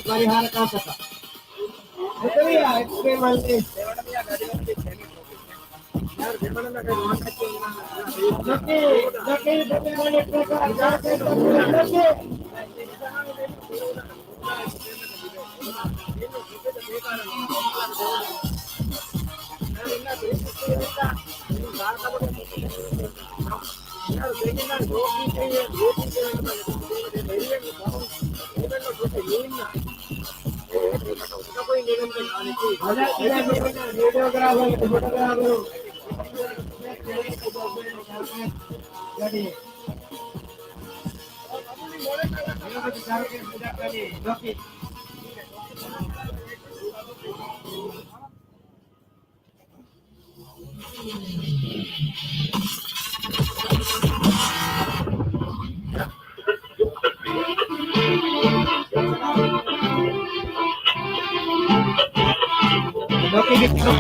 Parihara kata. Betul ya, extreme unleash. Videographer, photographer. Jadi, ini kita cari sudah tadi, Doki. Doki gitu.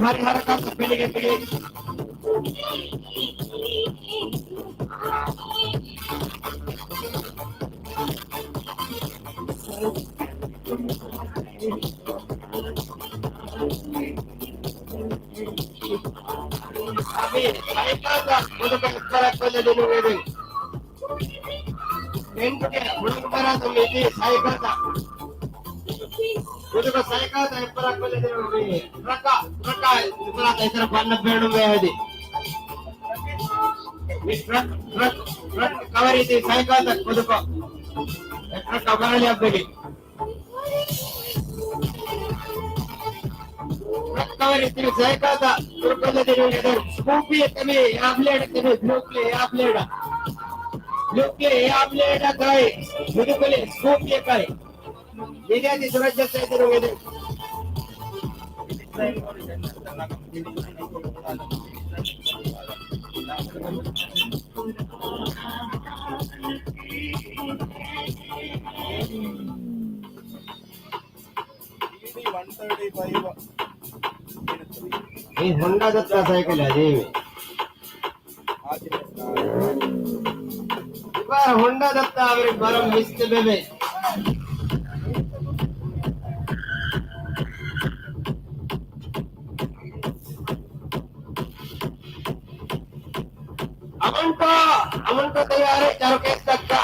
भारी हरकत पहले के लिए अभी cycle मुझे बड़ा पहले दिन हुए थे टेंट के मुझे बड़ा तो मेरी साइकिल था मुझे को साइकिल था बड़ा पहले दिन हुए ट्रक बड़ा इधर बंद बेड में है दी ट्रक कवर इतनी साइकिल तक मुझे को ट्रक कवर लिया बेगी कवर इतनी साइकिल था पहले दिन हुए थे स्कूपी इतनी याबलेट इतनी ब्लू प्ले याबलेट काय मुझे पहले स्कूपी काय ये क्या सूरज जैसे इधर हुए थे ये होंडा दत्ता साइकिल है जी बार होंडा दत्ता अगर बरम मिस्ते बेबे अमन को तैयार है चारों केस तक का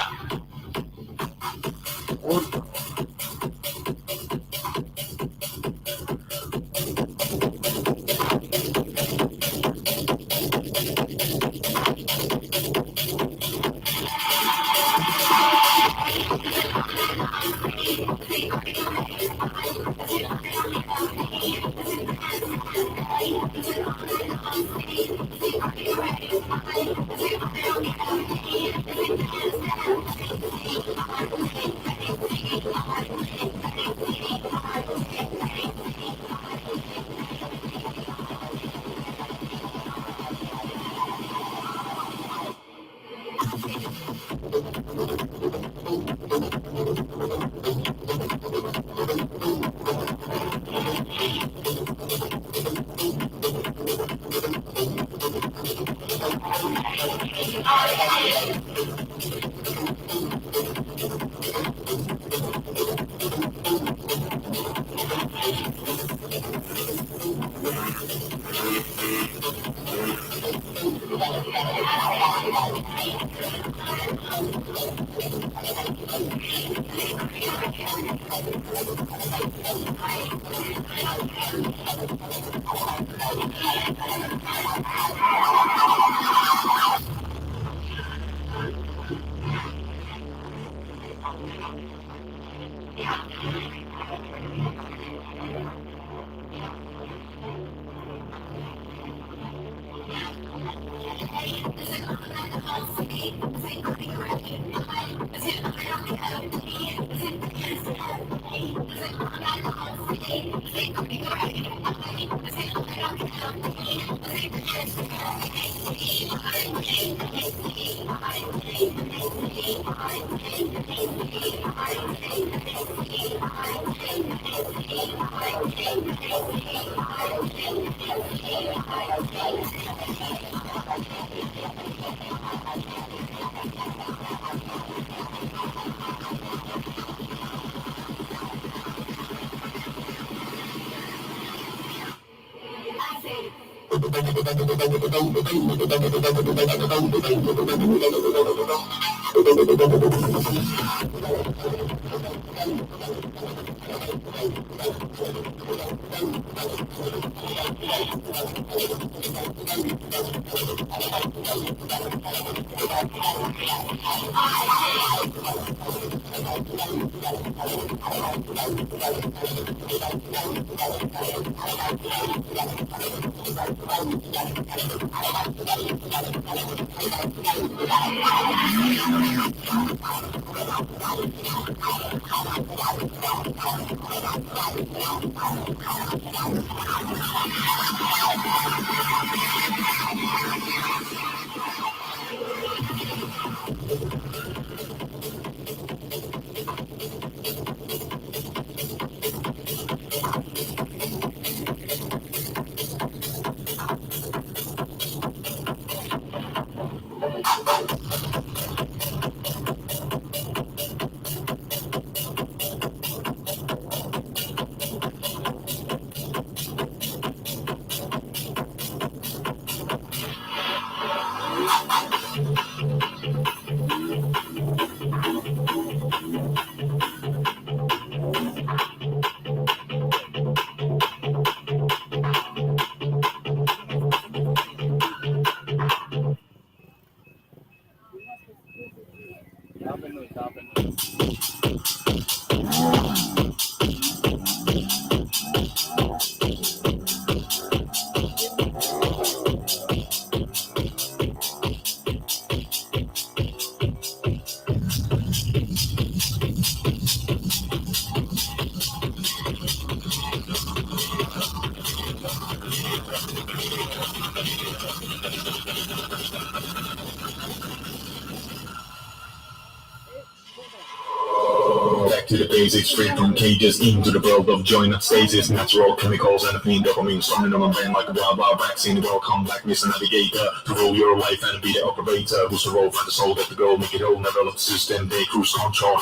Back to the basics, straight from cages into the world of joint stasis, natural chemicals and dopamine, storming on my brain like a wild vaccine. Welcome back, Mr. Navigator, to rule your life and be the operator. Who's the role, find the soul, get the goal, make it whole, never let the system, they cruise control.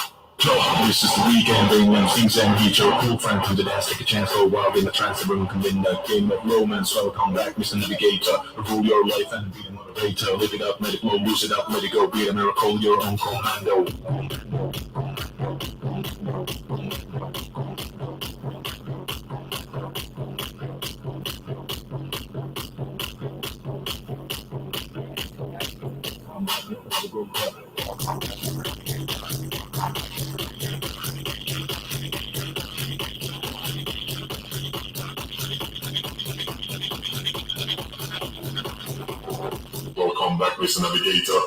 This is the weekend, bring them things and meet your cool friend to the dance, take a chance, go wild in the trance, everyone can win the game of romance. Welcome back, Mr. Navigator, rule your life and be the motivator. Live it up, let it flow, lose it up, let it go, be a miracle, your own commando. Welcome back, Mr. Navigator.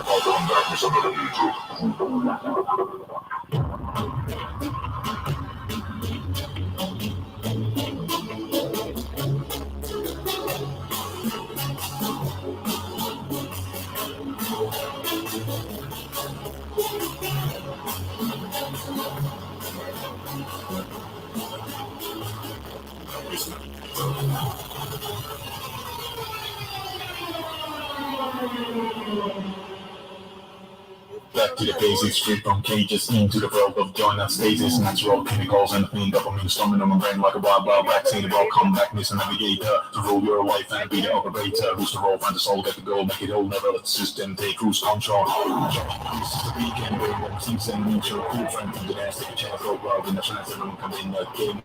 Welcome back, Mr. Navigator. Back to the basics, straight from cages into the world of joint stasis, natural chemicals and dopamine, storming on my brain like a wild vaccine. Welcome back, Mr. Navigator, to rule your life and be the operator. Who's the role, find the soul, get the goal, make it whole, never let the system take cruise control. This is the weekend, bring them things and meet your cool friend to the dance, take a chance, go wild in the trance, everyone can win the game.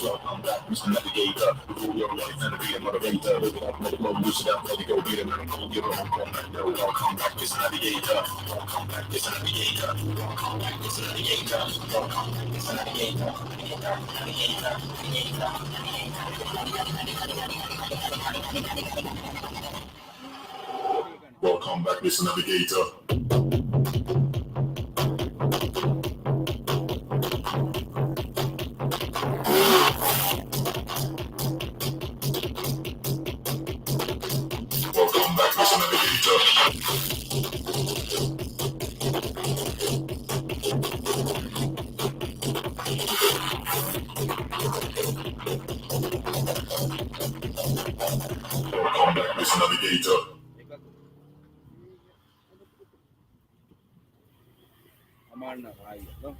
Welcome back, Mr. Navigator, rule your life and be a motivator. Live it up, let it flow, lose it up, let it go, be the miracle, your own commando. Welcome back, Mr. Navigator. Welcome back, Mr. Navigator. Welcome back, Mr. Navigator. Welcome back, Mr. Navigator. Welcome back, Mr. Navigator. Amarna bhai, no?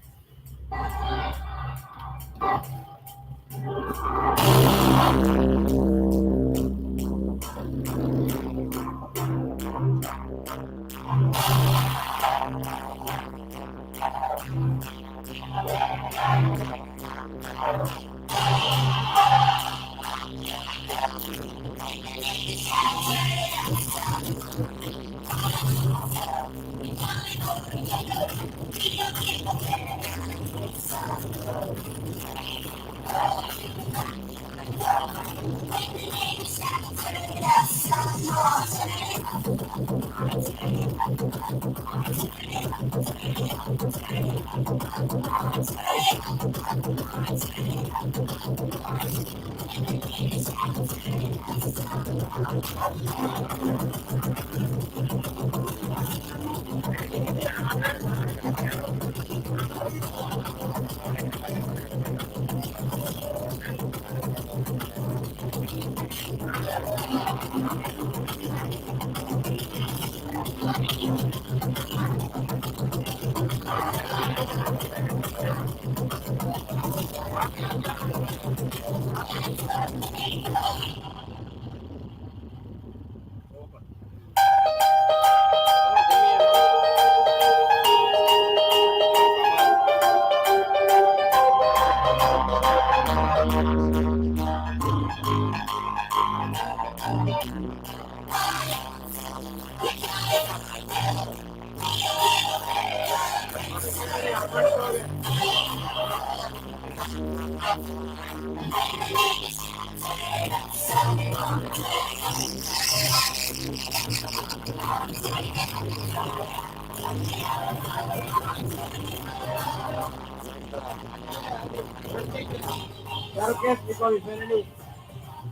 Yarokes because finally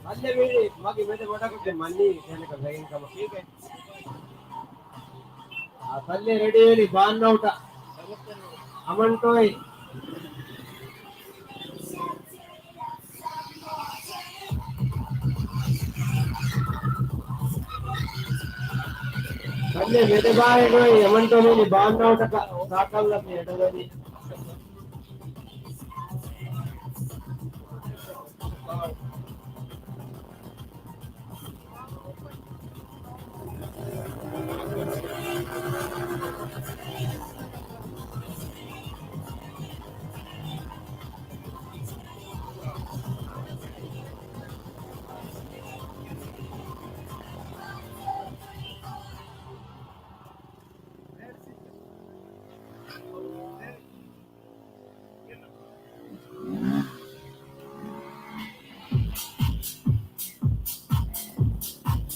alle we magi mede boda ko manni kene ka zain ka ठीक है alle ready ಹೇಳಿ ಬಾನ್ ಔಟ Aman ಟೋಯ್ alle mede ಬಾಯ್ ಟೋಯ್ ಅಮನ್ ಟೋಯ್ ಹೇಳಿ ಬಾನ್ ಔಟ ಸಾಕಲ್ಲ ಎಡಗದಿ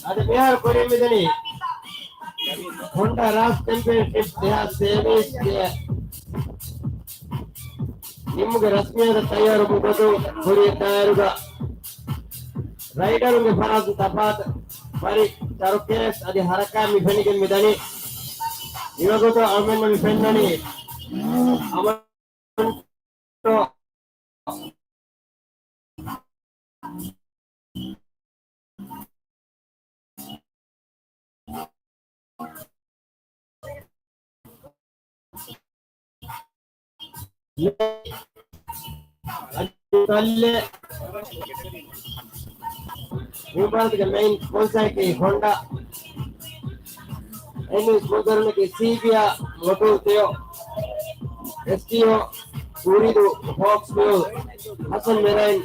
ಅದು Bihar ಕೊರಿಮಿದನಿ Honda Ras Championship they have service ನಿಮಗೆ ರಸ್ಮಿಯಾದ ತಯಾರು ಮುಗಿದು ಗುರಿ ತಯಾರುಗ ರೈಡರ್ ಗೆ ಫರಾಜ್ ತಪಾತ್ ಪರಿ ಚಾರುಕೇಸ್ ಅದಿ ಹರಕಾ ಮಿಫನಿಗೆ ಮಿದನಿ ಇವಾಗ तो ಅಮನ್ ಮಿಫನ್ನನಿ ಅಮನ್ to ಅಲ್ಲೇ ವಿಭಾಗದ ಮೇನ್ ಸ್ಪಾನ್ಸರ್ ಗೆ ಹೋಂಡಾ ಏನು ಸ್ಪಾನ್ಸರ್ ಗೆ ಸಿಬಿಯಾ ಮೋಟರ್ ತೇಯೋ ಎಸ್ಟಿಒ ಊರಿದು fox fuel Hasan marine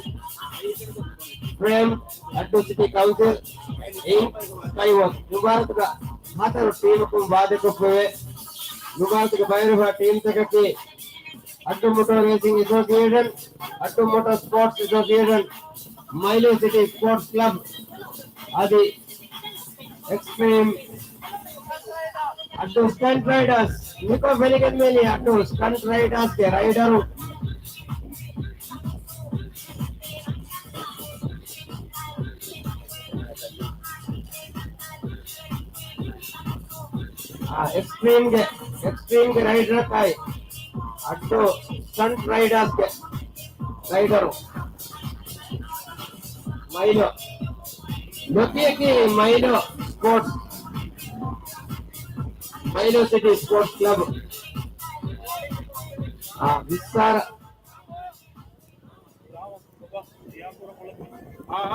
frame Addu city council ಇಂಕ್ ಸ್ಕೈವರ್ಕ್ ವಿಭಾಗದ ಮಾತರು ಟೀಮ್ ಕು ಬಾಧಕಪ್ಪವೆ ವಿಭಾಗದ ಬೈರುವ ಟೀಮ್ ತಕಕ್ಕೆ Addu Motor Racing Association, Addu Motor Sports Association, Milo City Sports Club, Adi Extreme, Addu Stunt Riders, Nico Veligan Meli, Addu Stunt Riders, the rider. Extreme ಗೆ ರೈಡರ್ ಕಾಯಿ ಅಟ್ಟು ಸ್ಟಂಟ್ ರೈಡರು ಮೈಲು ಜೊತೆಗೆ ಮೈಲು ಸ್ಪೋರ್ಟ್ಸ್ ಮೈಲು city sports club ವಿಸ್ತಾರ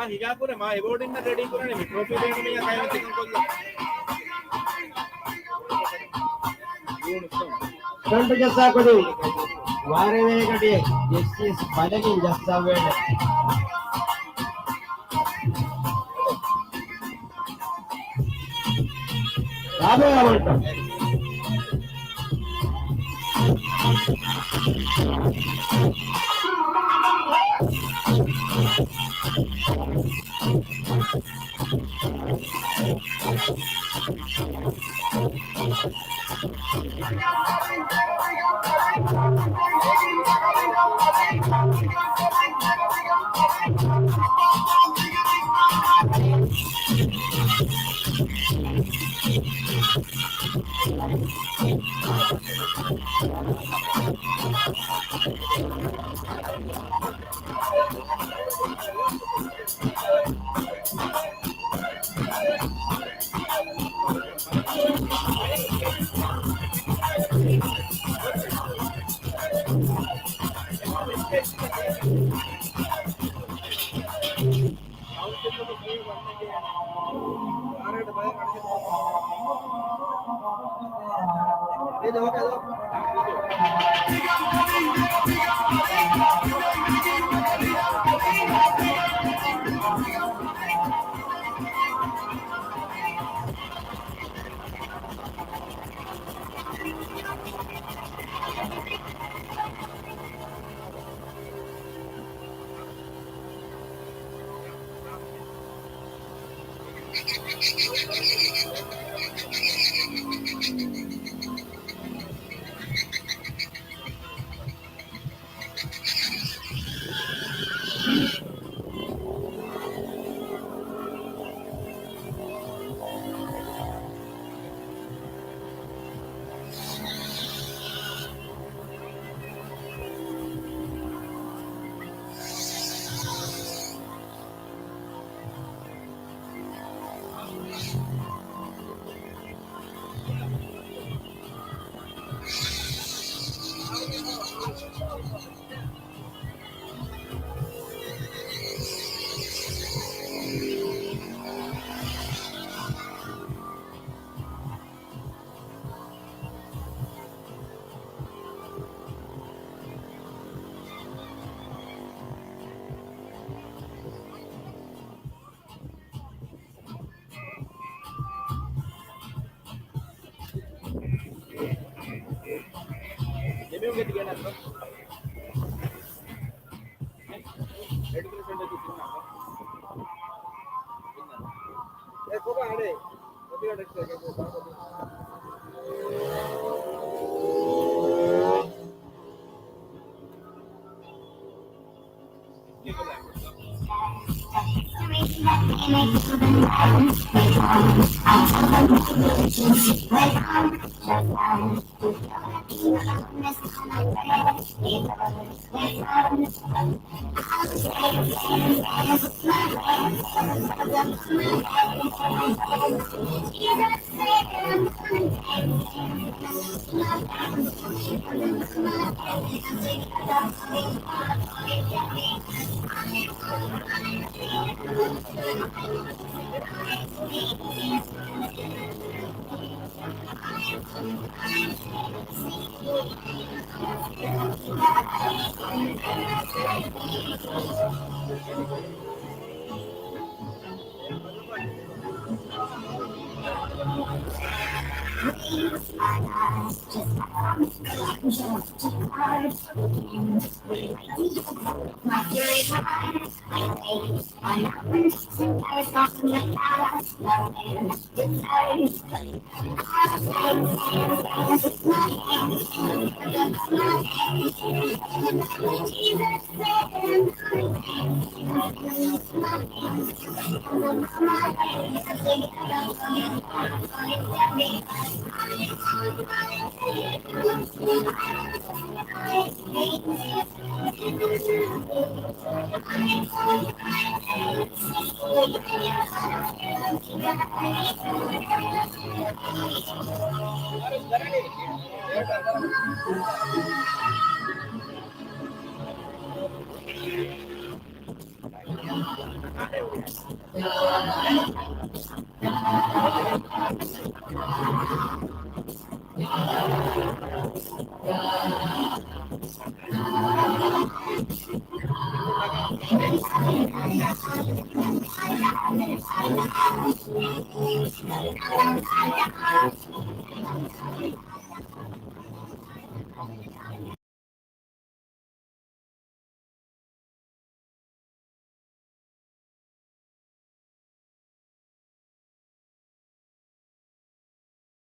higa ma eboarding na ready ko na ni trophy din niya kaya natin ko stunt ಜಸ್ಸಾ ಕೊಡಿ ವಾರೆ ವೇಳೆ ಕಡಿ ಎಸ್ ಪದಗಿ ಜಸ್ಸಾ ವೇಳೆ ರಾಬೆ ಅಮೌಂಟ್